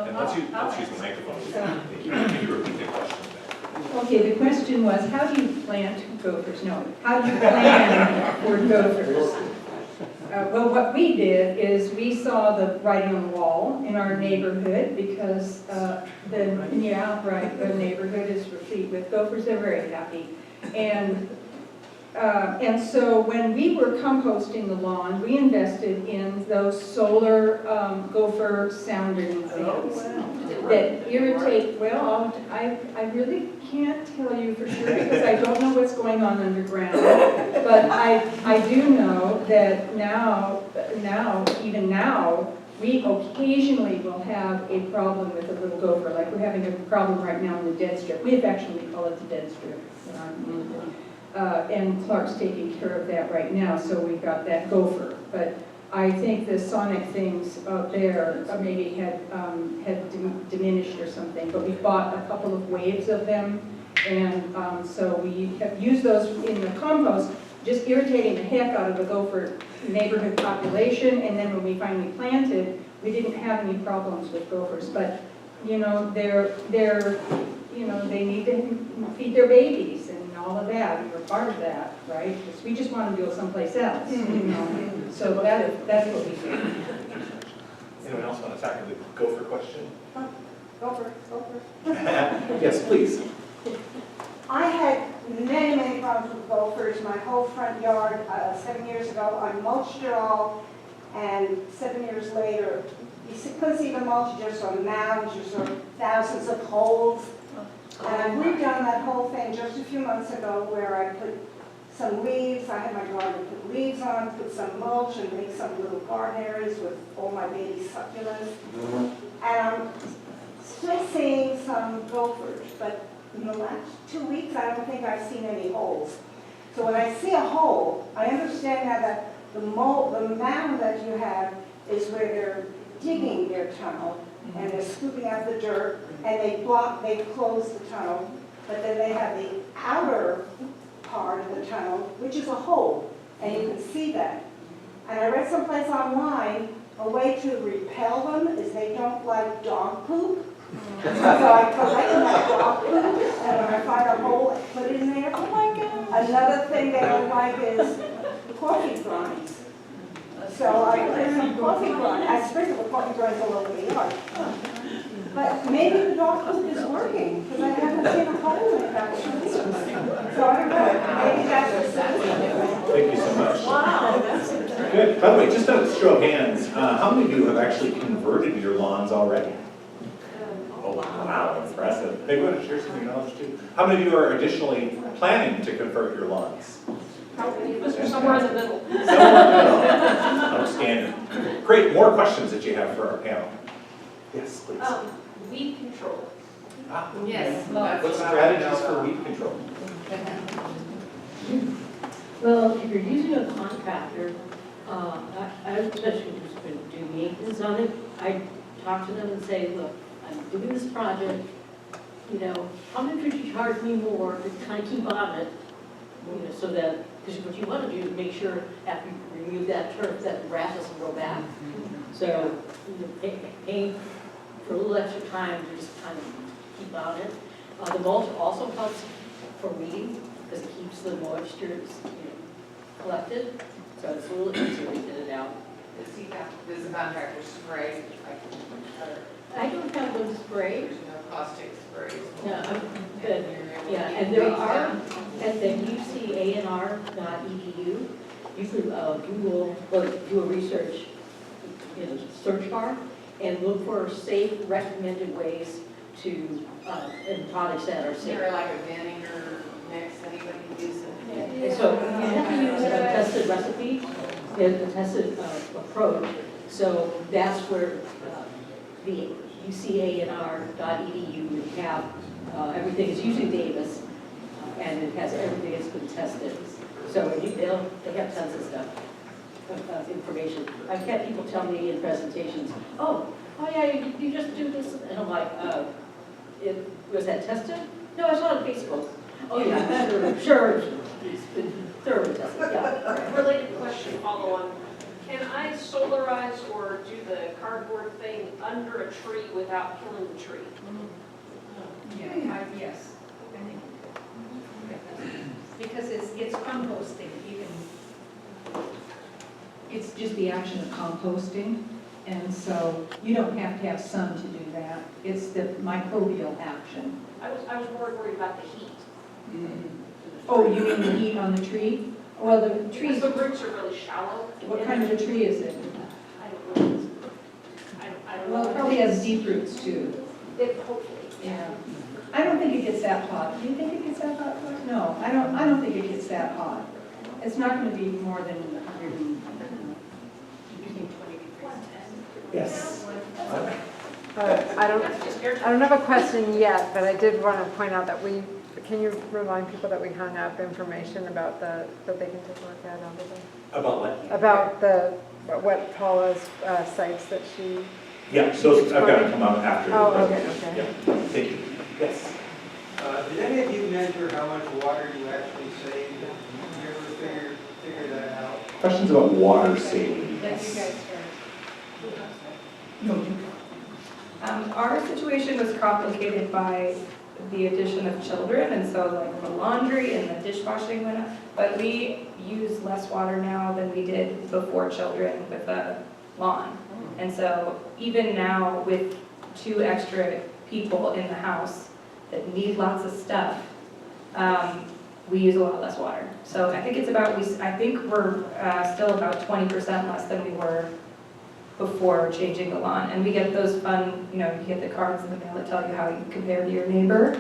And let's use the microphone. Can you repeat the question? Okay, the question was, how do you plant gophers? No, how do you plan for gophers? Well, what we did is we saw the writing on the wall in our neighborhood because the neighborhood is replete with gophers. They're very happy. And so when we were composting the lawn, we invested in those solar gopher sounding things that irritate. Well, I really can't tell you for sure because I don't know what's going on underground. But I do know that even now, we occasionally will have a problem with a little gopher. Like we're having a problem right now in the dead strip. We call it the dead strip in our community. And Clark's taking care of that right now, so we've got that gopher. But I think the sonic things out there maybe had diminished or something. But we bought a couple of waves of them, and so we have used those in the compost, just irritating the heck out of the gopher neighborhood population. And then when we finally planted, we didn't have any problems with gophers. But you know, they need to feed their babies and all of that, and we're part of that, right? Because we just want them to go someplace else, you know? So that's what we do. Anyone else want to tackle the gopher question? Gopher. Yes, please. I had many problems with gophers. My whole front yard, 7 years ago, I mulched it all, and 7 years later, you couldn't see the mulch, you just saw mounds, you saw thousands of holes. And I redone that whole thing just a few months ago where I put some leaves, I had my garden put leaves on, put some mulch, and make some little garden areas with all my baby succulents. And I'm still seeing some gophers, but in the last 2 weeks, I don't think I've seen any holes. So when I see a hole, I understand now that the mound that you have is where they're digging their tunnel, and they're scooping out the dirt, and they close the tunnel, but then they have the outer part of the tunnel, which is a hole, and you can see that. And I read someplace online, a way to repel them is they don't like dog poop. So I collect that dog poop, and when I find a hole, I put it in there. Oh my God. Another thing they don't like is coffee grinds. So I put in some coffee grinds. I sprinkle the coffee grinds all over the yard. But maybe the dog poop is working, because I haven't seen a hole in it actually. So I don't know, maybe that's the Thank you so much. Wow, that's interesting. Good. By the way, just a show of hands, how many of you have actually converted your lawns already? Oh, wow, impressive. Maybe you want to share some of your knowledge too. How many of you are additionally planning to convert your lawns? Somewhere in the middle. Outstanding. Great, more questions that you have for our panel. Yes, please. Weed control. Ah, Yes. what strategies for weed control? Well, if you're using a contractor, I especially who's been doing maintenance on it, I talk to them and say, look, I'm doing this project, you know, how much would you charge me more to kind of keep on it? You know, so that, because what you want to do is make sure after you remove that turf, that the grass doesn't grow back. So, paying for a little extra time to just kind of keep on it. The mulch also helps for weeding, because it keeps the moisture, you know, collected, so it's a little easier to get it out. Does the contractor spray? I don't have one spray. There's no caustic sprays? No, I'm good. Yeah, and there are, at the ucanr.edu, you can Google, well, do a research in a search bar and look for safe recommended ways to, and products that are Is safe. there like a vinegar mix anybody uses? And so you have to use a tested recipe, a tested approach. So that's where the ucanr.edu would have everything. It's usually Davis, and it has everything that's been tested. So they have tons of stuff, information. I've had people tell me in presentations, oh yeah, you just do this, and I'm like, was that tested? No, I saw it on Facebook. Oh yeah, sure, it's been thoroughly tested, yeah. Related question, follow on. Can I solarize or do the cardboard thing under a tree without killing the tree? Yes. Because it's composting, you can, it's just the action of composting, and so you don't have to have sun to do that. It's the microbial action. I was more worried about the heat. Oh, you mean the heat on the tree? Well, the Because trees, the roots are really shallow. what kind of a tree is it? I don't know. I don't know. Well, it probably has deep roots too. It, hopefully. Yeah. I don't think it gets that hot. Do you think it gets that hot? No, I don't think it gets that hot. It's not going to be more than 100 and, Yes. I don't have a question yet, but I did want to point out that can you remind people that we hung up information about that they can take a look at over there? About what? About what Paula's sites that she. Yeah, those, I've got to come out after. the Oh, okay, presentation. okay. Yeah, thank you. Yes. Did any of you measure how much water you actually saved? Did you ever figure that out? Questions about water savings? Our situation was complicated by the addition of children, and so like the laundry and the dishwashing went up. But we use less water now than we did before children with the lawn. And so even now with 2 extra people in the house that need lots of stuff, we use a lot less water. So I think it's about, I think we're still about 20% less than we were before changing the lawn. And we get those fun, you get the cards in the mail that tell you how you compare to your neighbor.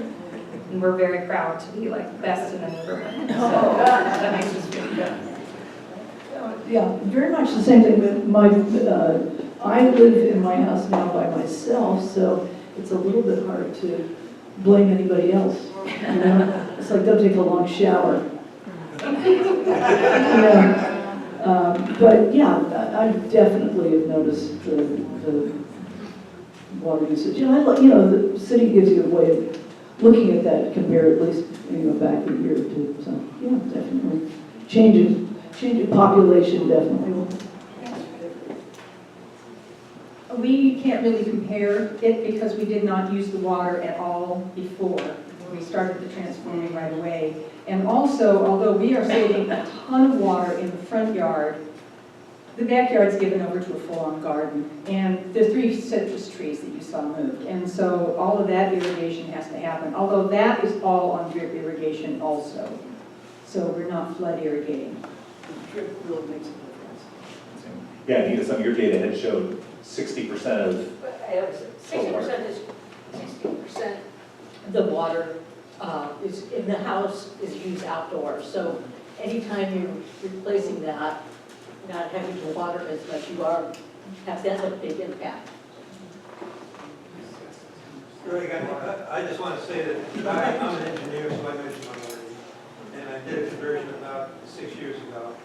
And we're very proud to be like best in the neighborhood. So that makes us feel good. Yeah, very much the same thing with I live in my house now by myself, so it's a little bit hard to blame anybody else. It's like they'll take a long shower. But yeah, I definitely have noticed the water usage. The city gives you a way looking at that compare at least, back a year or two. So, yeah, definitely. Change of population, definitely. We can't really compare it because we did not use the water at all before. We started the transforming right away. And also, although we are saving a ton of water in the front yard, the backyard's given over to a full-on garden. And the 3 citrus trees that you saw moved. And so all of that irrigation has to happen, although that is all on drip irrigation also. So we're not flood irrigating. Drip really makes a difference. Yeah, Anita, some of your data had showed 60% of, 60% is, 60% the water is in the house is used outdoors. So anytime you're replacing that, not having to water as much, that's a big impact. Greg, I just want to say that I'm an engineer, so I mentioned my water use. And I did a conversion about 6 years ago.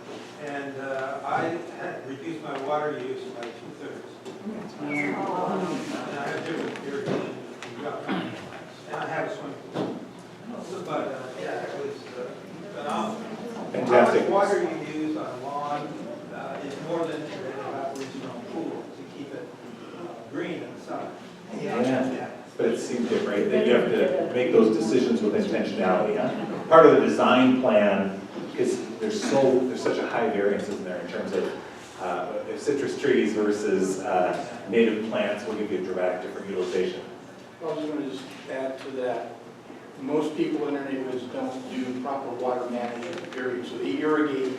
And I had reduced my water use by 2/3. And I have different irrigation plants. And I have a swimming pool. But, yeah, it was phenomenal. Fantastic. How much water you use on a lawn is more than an evaporation on a pool to keep it green inside. Yeah. But it seems different, that you have to make those decisions with intentionality. Part of the design plan is there's such a high variances in there in terms of citrus trees versus native plants will give you a dramatic different utilization. I was going to just add to that. Most people in their neighborhoods don't do proper water management, period. So they irrigate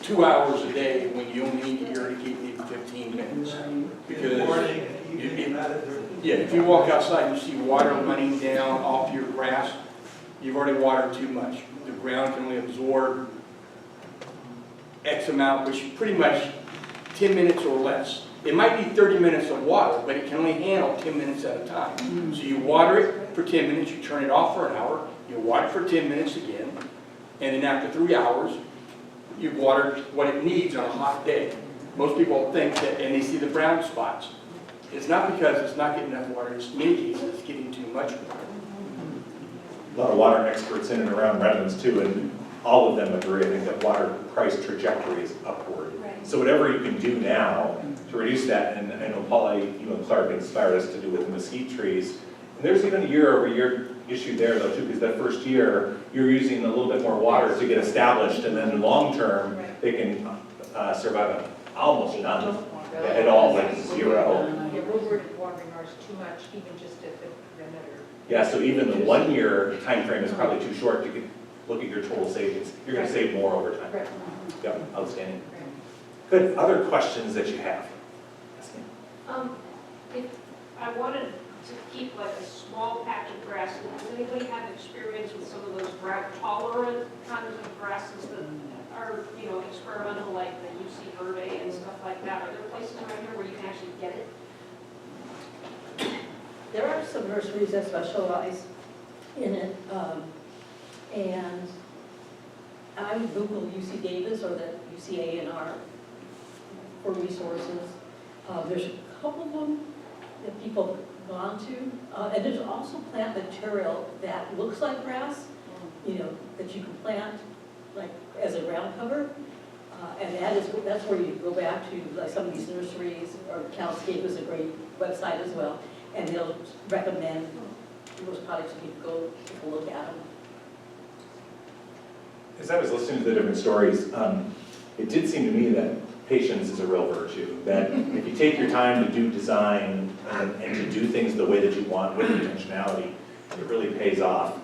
2 hours a day when you only need to irrigate maybe 15 minutes. Because if you walk outside and you see water running down off your grass, you've already watered too much. The ground can only absorb X amount, which pretty much 10 minutes or less. It might be 30 minutes of water, but it can only handle 10 minutes at a time. So you water it for 10 minutes, you turn it off for an hour, you water it for 10 minutes again, and then after 3 hours, you've watered what it needs on a hot day. Most people think that, and they see the brown spots. It's not because it's not getting enough water, it's in many cases it's getting too much water. A lot of water experts in and around Redlands too, and all of them agree, I think, that water price trajectory is upward. So whatever you can do now to reduce that, and I know Paula, you and Clark inspired us to do with the mesquite trees. And there's even a year-over-year issue there though too, because that first year, you're using a little bit more water to get established, and then in long term, they can survive almost none at all, like 0. Yeah, we're worried if watering ours too much, even just at the perimeter. Yeah, so even the 1 year time frame is probably too short to look at your total savings. You're going to save more over time. Right. Yeah, outstanding. Good. Other questions that you have? If I wanted to keep like a small patch of grass, does anybody have experience with some of those drought tolerant kinds of grasses that are, experimental, like the UC Verde and stuff like that? Are there places around here where you can actually get it? There are some nurseries that specialize in it, and I would Google UC Davis or the UC A&R for resources. There's a couple of them that people have gone to, and there's also plant material that looks like grass, that you can plant like as a ground cover, and that's where you go back to, like some of these nurseries, or Calscape is a great website as well, and they'll recommend those products if you go take a look at them. As I was listening to the different stories, it did seem to me that patience is a real virtue. That if you take your time to do design and to do things the way that you want with intentionality, it really pays off.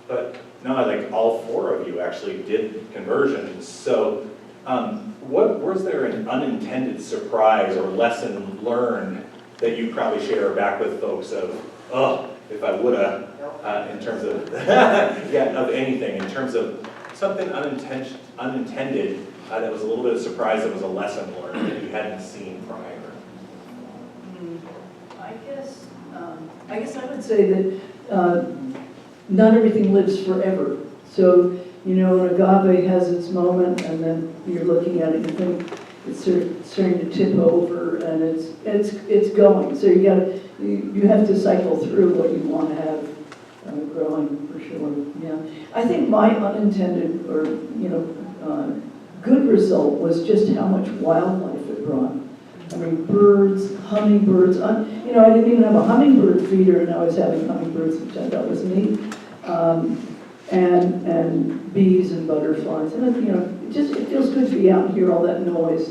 But now, like all 4 of you actually did conversions. So, was there an unintended surprise or lesson learned that you probably share back with folks of, oh, if I woulda, in terms of, of anything, in terms of something unintended that was a little bit of surprise, that was a lesson learned that you hadn't seen prior? I guess I would say that not everything lives forever. So, an agave has its moment, and then you're looking at it and you think it's starting to tip over, and it's going. So you have to cycle through what you want to have sure, yeah. I think my unintended or, good result was just how much wildlife it brought. I mean, birds, hummingbirds, I didn't even have a hummingbird feeder, and I was having hummingbirds, which I thought was neat. And bees and butterflies, and it feels good to be out and hear all that noise,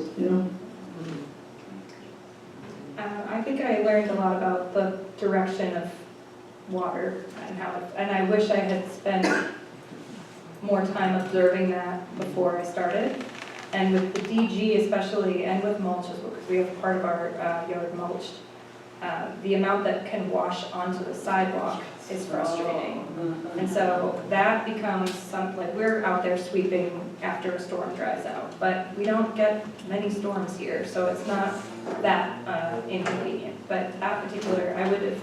I think I learned a lot about the direction of water and I wish I had spent more time observing that before I started. And with the DG especially, and with mulch as well, because we have part of our yard mulched, the amount that can wash onto the sidewalk is frustrating. And so that becomes we're out there sweeping after a storm dries out, but we don't get many storms here, so it's not that inconvenient. But that particular, I would have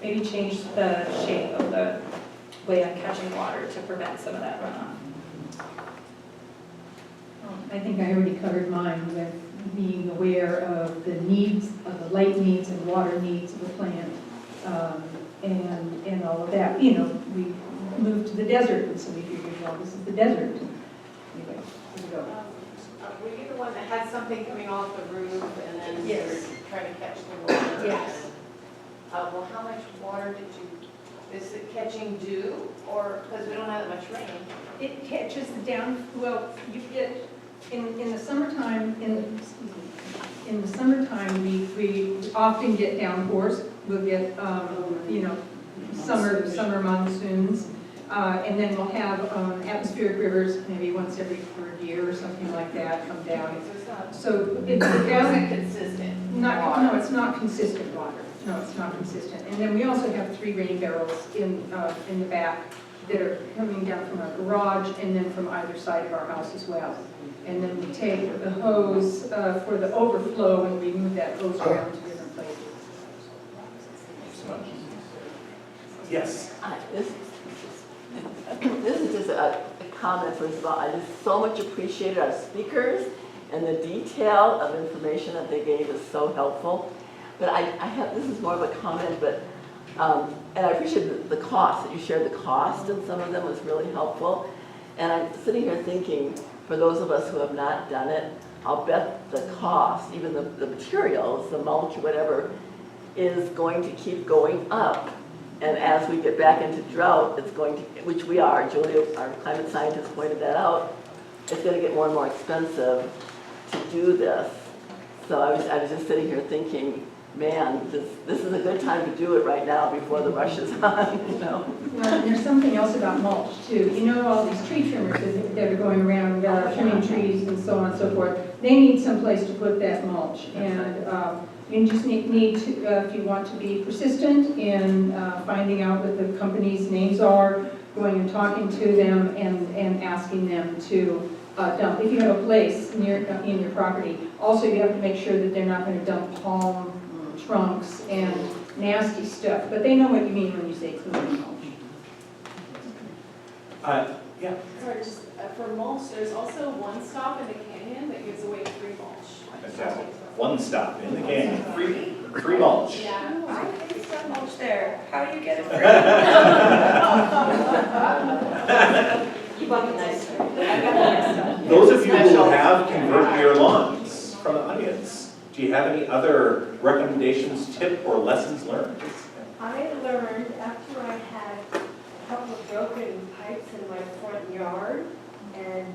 maybe changed the shape of the way I'm catching water to prevent some of that runoff. I think I already covered mine with being aware of the needs, of the light needs and water needs of the plant, and all of that. We moved to the desert, and so we figured, well, this is the desert. Anyway, here we go. Were you the one that had something coming off the roof and then you Yes. were trying to catch the water? Yes. Well, how much water is it catching dew, or, because we don't have that much rain? It catches the down, well, you get, in the summertime, in the summertime, we often get downpours. We'll get, summer monsoons. And then we'll have atmospheric rivers maybe once every third year or something like that come down. So it wasn't consistent. No, it's not consistent water. No, it's not consistent. And then we also have 3 rain barrels in the back that are coming down from our garage and then from either side of our house as well. And then we take the hose for the overflow and we move that hose around to different places. Yes. This is just a comment, first of all. I just so much appreciated our speakers, and the detail of information that they gave is so helpful. But this is more of a comment, but, and I appreciate the cost, that you shared the cost, and some of them was really helpful. And I'm sitting here thinking, for those of us who have not done it, I'll bet the cost, even the materials, the mulch, whatever, is going to keep going up. And as we get back into drought, it's going to, which we are, Julia, our climate scientist pointed that out, it's going to get more and more expensive to do this. So I was just sitting here thinking, man, this is a good time to do it right now before the rush is on, Well, and there's something else about mulch too. All these tree trimmers that are going around trimming trees and so on and so forth. They need some place to put that mulch, and you just need to, if you want to be persistent in finding out what the company's names are, going and talking to them and asking them to dump. If you have a place near in your property, also you have to make sure that they're not going to dump palm trunks and nasty stuff. But they know what you mean when you say clean mulch. Yeah. Sorry, just for mulch, there's also one stop in the canyon that gives away free mulch. Fantastic. One stop in the canyon, free mulch. Yeah. I think some mulch there. How do you get it free? You bought the nice one. I've got the nice stuff. Those of you who have converted your lawns from the onions, do you have any other recommendations, tip, or lessons learned? I learned after I had a couple of broken pipes in my front yard, and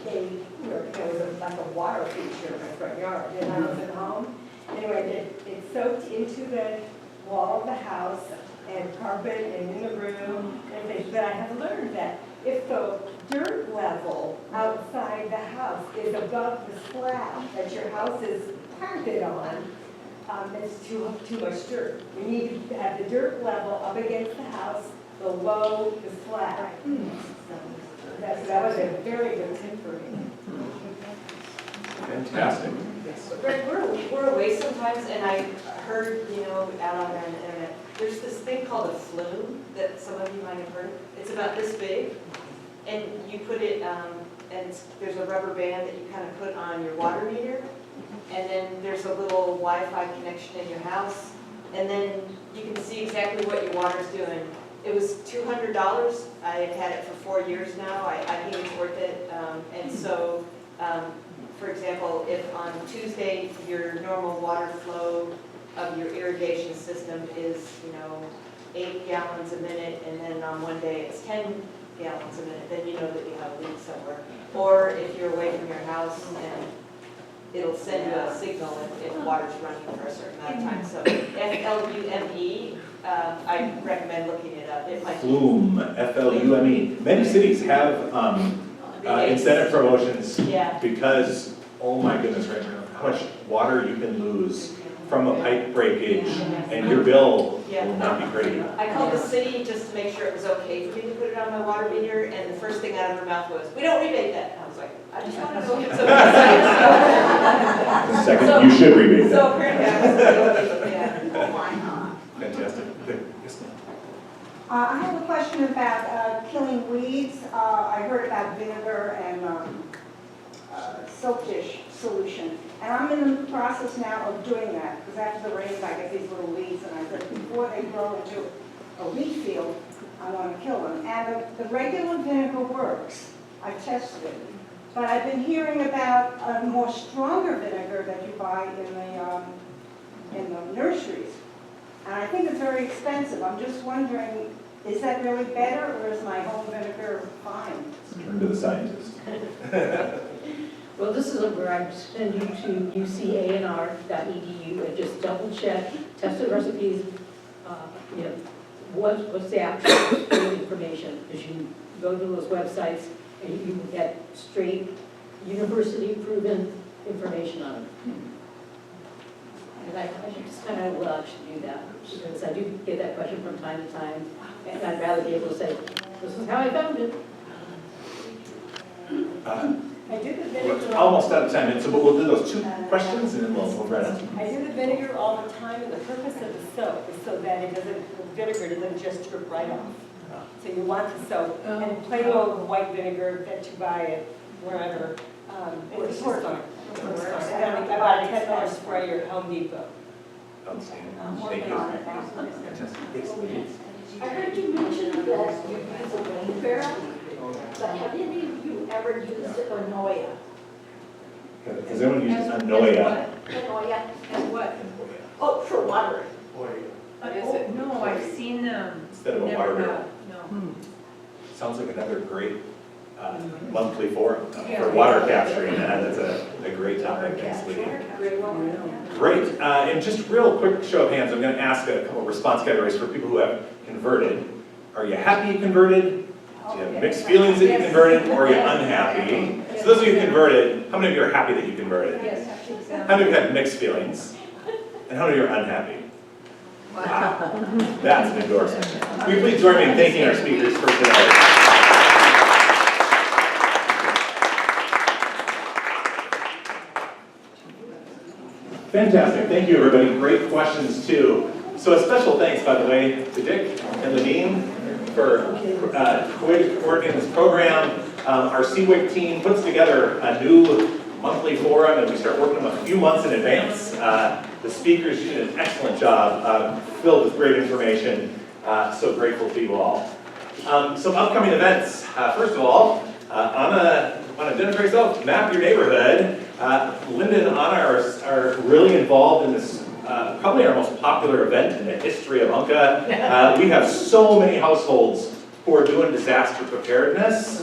there was like a water feature in my front yard, and I was at home. Anyway, it soaked into the wall of the house and carpet and in the room and things. But I have learned that if the dirt level outside the house is above the slab that your house is planted on, it's too much dirt. You need to have the dirt level up against the house, below the slab. So that was a very good tip for me. Fantastic. Greg, we're away sometimes, and I heard, out on the internet, there's this thing called a flume that some of you might have heard. It's about this big, and you put it, and there's a rubber band that you kind of put on your water meter, and then there's a little Wi-Fi connection in your house, and then you can see exactly what your water's doing. It was $200. I've had it for 4 years now. I think it's worth it. And so, for example, if on Tuesday your normal water flow of your irrigation system is, 8 gallons a minute, and then on one day it's 10 gallons a minute, then you know that you have a leak somewhere. Or if you're away from your house, and it'll send you a signal if water's running for a certain amount of time. So FLUME, I recommend looking it up. It might be Flume, F-L-U-M-E. Many cities have incentive promotions Yeah. because, oh my goodness, right now, how much water you can lose from a pipe breakage, and your bill will not be pretty. I called the city just to make sure it was okay for me to put it on my water meter, and the first thing out of her mouth was, "We don't rebate that." And I was like, I just want to go get some. Second, you should rebate So that. apparently I was, yeah. Fantastic. Good. Yes, ma'am. I have a question about killing weeds. I heard about vinegar and soap dish solution. And I'm in the process now of doing that, because after the rains I get these little weeds, and I said before they grow into a wheat field, I want to kill them. And the regular vinegar works. I tested it. But I've been hearing about a more stronger vinegar that you buy in the nurseries. And I think it's very expensive. I'm just wondering, is that really better, or is my home vinegar fine? Turn to the scientist. Well, this is where I send you to ucanr.edu and just double check, test the recipes, what's the actual information. Because you go to those websites and you can get straight university proven information on it. And I just kind of should do that, because I do get that question from time to time, and I'd rather be able to say, this is how I found it. I do the We're vinegar. almost out of time, and so but we'll do those 2 questions, and then we'll move right on. I do the vinegar all the time, and the purpose of the soap is so that the vinegar doesn't just drip right off. So you want the soap, and plain old white vinegar that you buy at wherever, it's store. I bought a $10 spray at Home Depot. Outstanding. Thank you. Fantastic. Yes, please. I heard you mention that you use a rain barrel, but have any of you ever used Anoia? Has anyone used Anoia? Anoia, and what? Oh, for watering. No, I've seen them. Instead of a water barrel. No. Sounds like another great monthly forum for water capturing. That's a great topic. Thanks, Lee. Great. And just real quick show of hands, I'm going to ask a couple of response categories for people who have converted. Are you happy you converted? Do you have mixed feelings that you converted, or are you unhappy? So those of you who converted, how many of you are happy that you converted? How many of you had mixed feelings? And how many of you are unhappy? Wow. That's an endorsement. Will you please join me in thanking our speakers for today? Fantastic. Thank you, everybody. Great questions, too. So a special thanks, by the way, to Dick and Levine for coordinating this program. Our CWIC team puts together a new monthly forum, and we start working them a few months in advance. The speakers did an excellent job, filled with great information. So grateful to you all. Some upcoming events. First of all, Anna, want to identify yourself? Map your neighborhood. Linda and Anna are really involved in this, probably our most popular event in the history of ANCA. We have so many households who are doing disaster preparedness.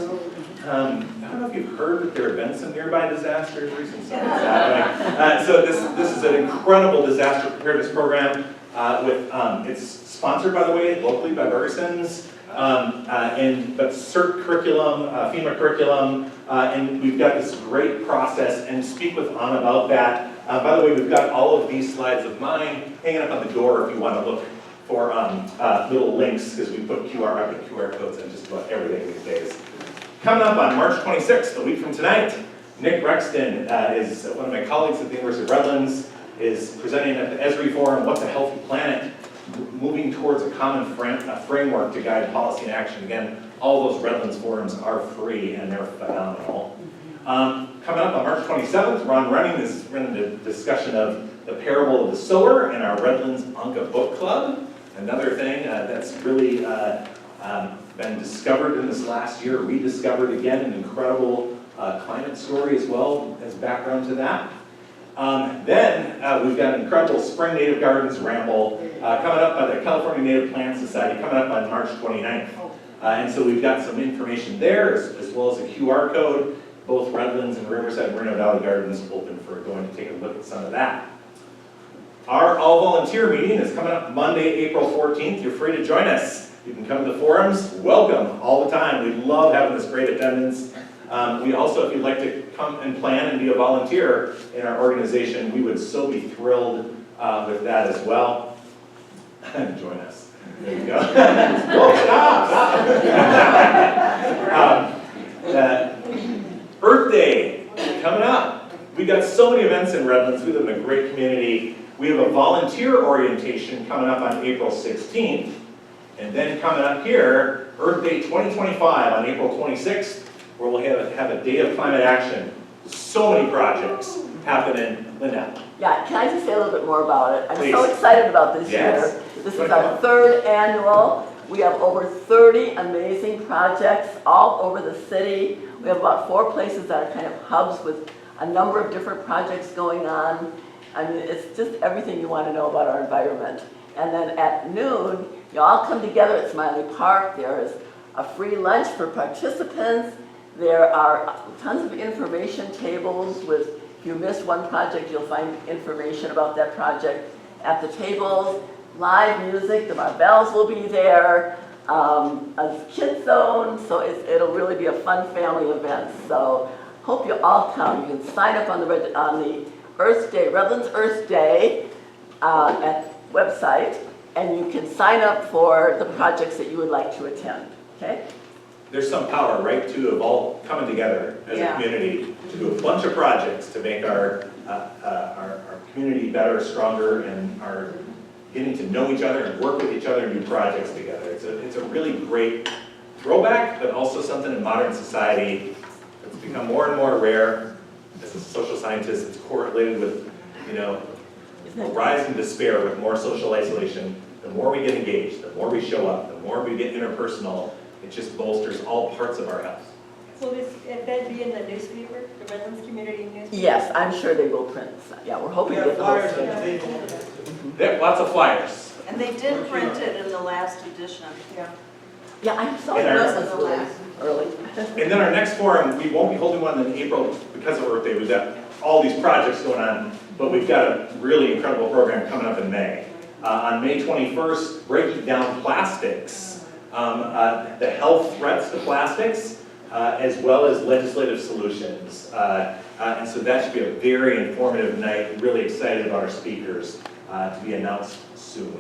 I don't know if you've heard that there have been some nearby disasters recently. So this is an incredible disaster preparedness program. It's sponsored, by the way, locally by Bergeson's. But CERT curriculum, FEMA curriculum, and we've got this great process, and speak with Anna about that. By the way, we've got all of these slides of mine hanging up on the door if you want to look for little links, because we put QR codes in just about everything these days. Coming up on March 26th, a week from tonight, Nick Rexton is one of my colleagues at the University of Redlands, is presenting at the Esri Forum, What's a Healthy Planet? Moving towards a common framework to guide policy and action. Again, all those Redlands forums are free and they're phenomenal. Coming up on March 27th, Ron Running is running a discussion of the parable of the sower in our Redlands ANCA book club. Another thing that's really been discovered in this last year, rediscovered again, an incredible climate story as well as background to that. Then we've got an incredible Spring Native Gardens Ramble coming up by the California Native Plant Society, coming up on March 29th. And so we've got some information there, as well as a QR code. Both Redlands and Riverside Moreno Valley Gardens open for going to take a look at some of that. Our all-volunteer meeting is coming up Monday, April 14th. You're free to join us. You can come to the forums. Welcome all the time. We love having this great attendance. We also, if you'd like to come and plan and be a volunteer in our organization, we would so be thrilled with that as well. Join us. There you go. Oh, stop. Earth Day coming up. We got so many events in Redlands. We live in a great community. We have a volunteer orientation coming up on April 16th. And then coming up here, Earth Day 2025 on April 26th, where we'll have a day of climate action. So many projects happening. Linda. Yeah, can I just say a little bit more about it? I'm Please. so excited about this Yes. year. This is our third annual. We have over 30 amazing projects all over the city. We have about 4 places that are kind of hubs with a number of different projects going on. I mean, it's just everything you want to know about our environment. And then at noon, you all come together at Smiley Park. There is a free lunch for participants. There are tons of information tables with, if you missed one project, you'll find information about that project at the tables. Live music, the Marvels will be there, a kid zone, so it'll really be a fun family event. So hope you all come. You can sign up on the Earth Day, Redlands Earth Day at website, and you can sign up for the projects that you would like to attend, okay? There's some power, right, too, of all coming together as a community to do a bunch of projects to make our community better, stronger, and our getting to know each other and work with each other and do projects together. It's a really great throwback, but also something in modern society that's become more and more rare. As a social scientist, it's correlated with, a rise in despair with more social isolation. The more we get engaged, the more we show up, the more we get interpersonal, it just bolsters all parts of our health. Will this event be in the newspaper, the Redlands Community newspaper? Yes, I'm sure they will print. Yeah, we're hoping We to have get flyers those. on the table. There, lots of flyers. And they did print it in the last edition. Yeah, I'm so And our- nervous early. And then our next forum, we won't be holding one in April because of Earth Day. We've got all these projects going on, but we've got a really incredible program coming up in May. On May 21st, breaking down plastics, the health threats to plastics, as well as legislative solutions. And so that should be a very informative night. Really excited about our speakers to be announced soon.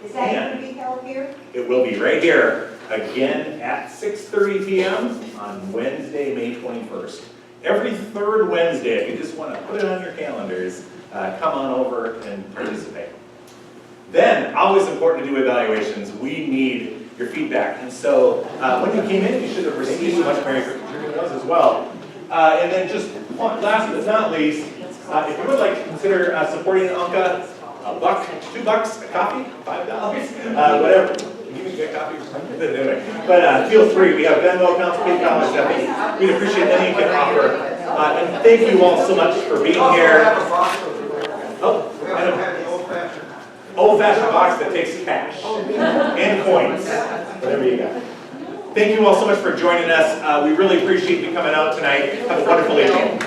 Is that going to be held here? It will be right here, again at 6:30 p.m. on Wednesday, May 21st. Every third Wednesday, if you just want to put it on your calendars, come on over and participate. Then, always important to do evaluations. We need your feedback. And so, when you came in, you should have received much Merry Christmas as well. And then just last but not least, if you would like to consider supporting ANCA, $1, $2, a coffee, $5, whatever. You can get coffee or something. Anyway, but feel free. We have Venmo accounts, PayPal, and we'd appreciate anything you can offer. And thank you all so much for being here. Oh, and an old-fashioned box that takes cash and coins. Whatever you got. Thank you all so much for joining us. We really appreciate you coming out tonight. Have a wonderful evening.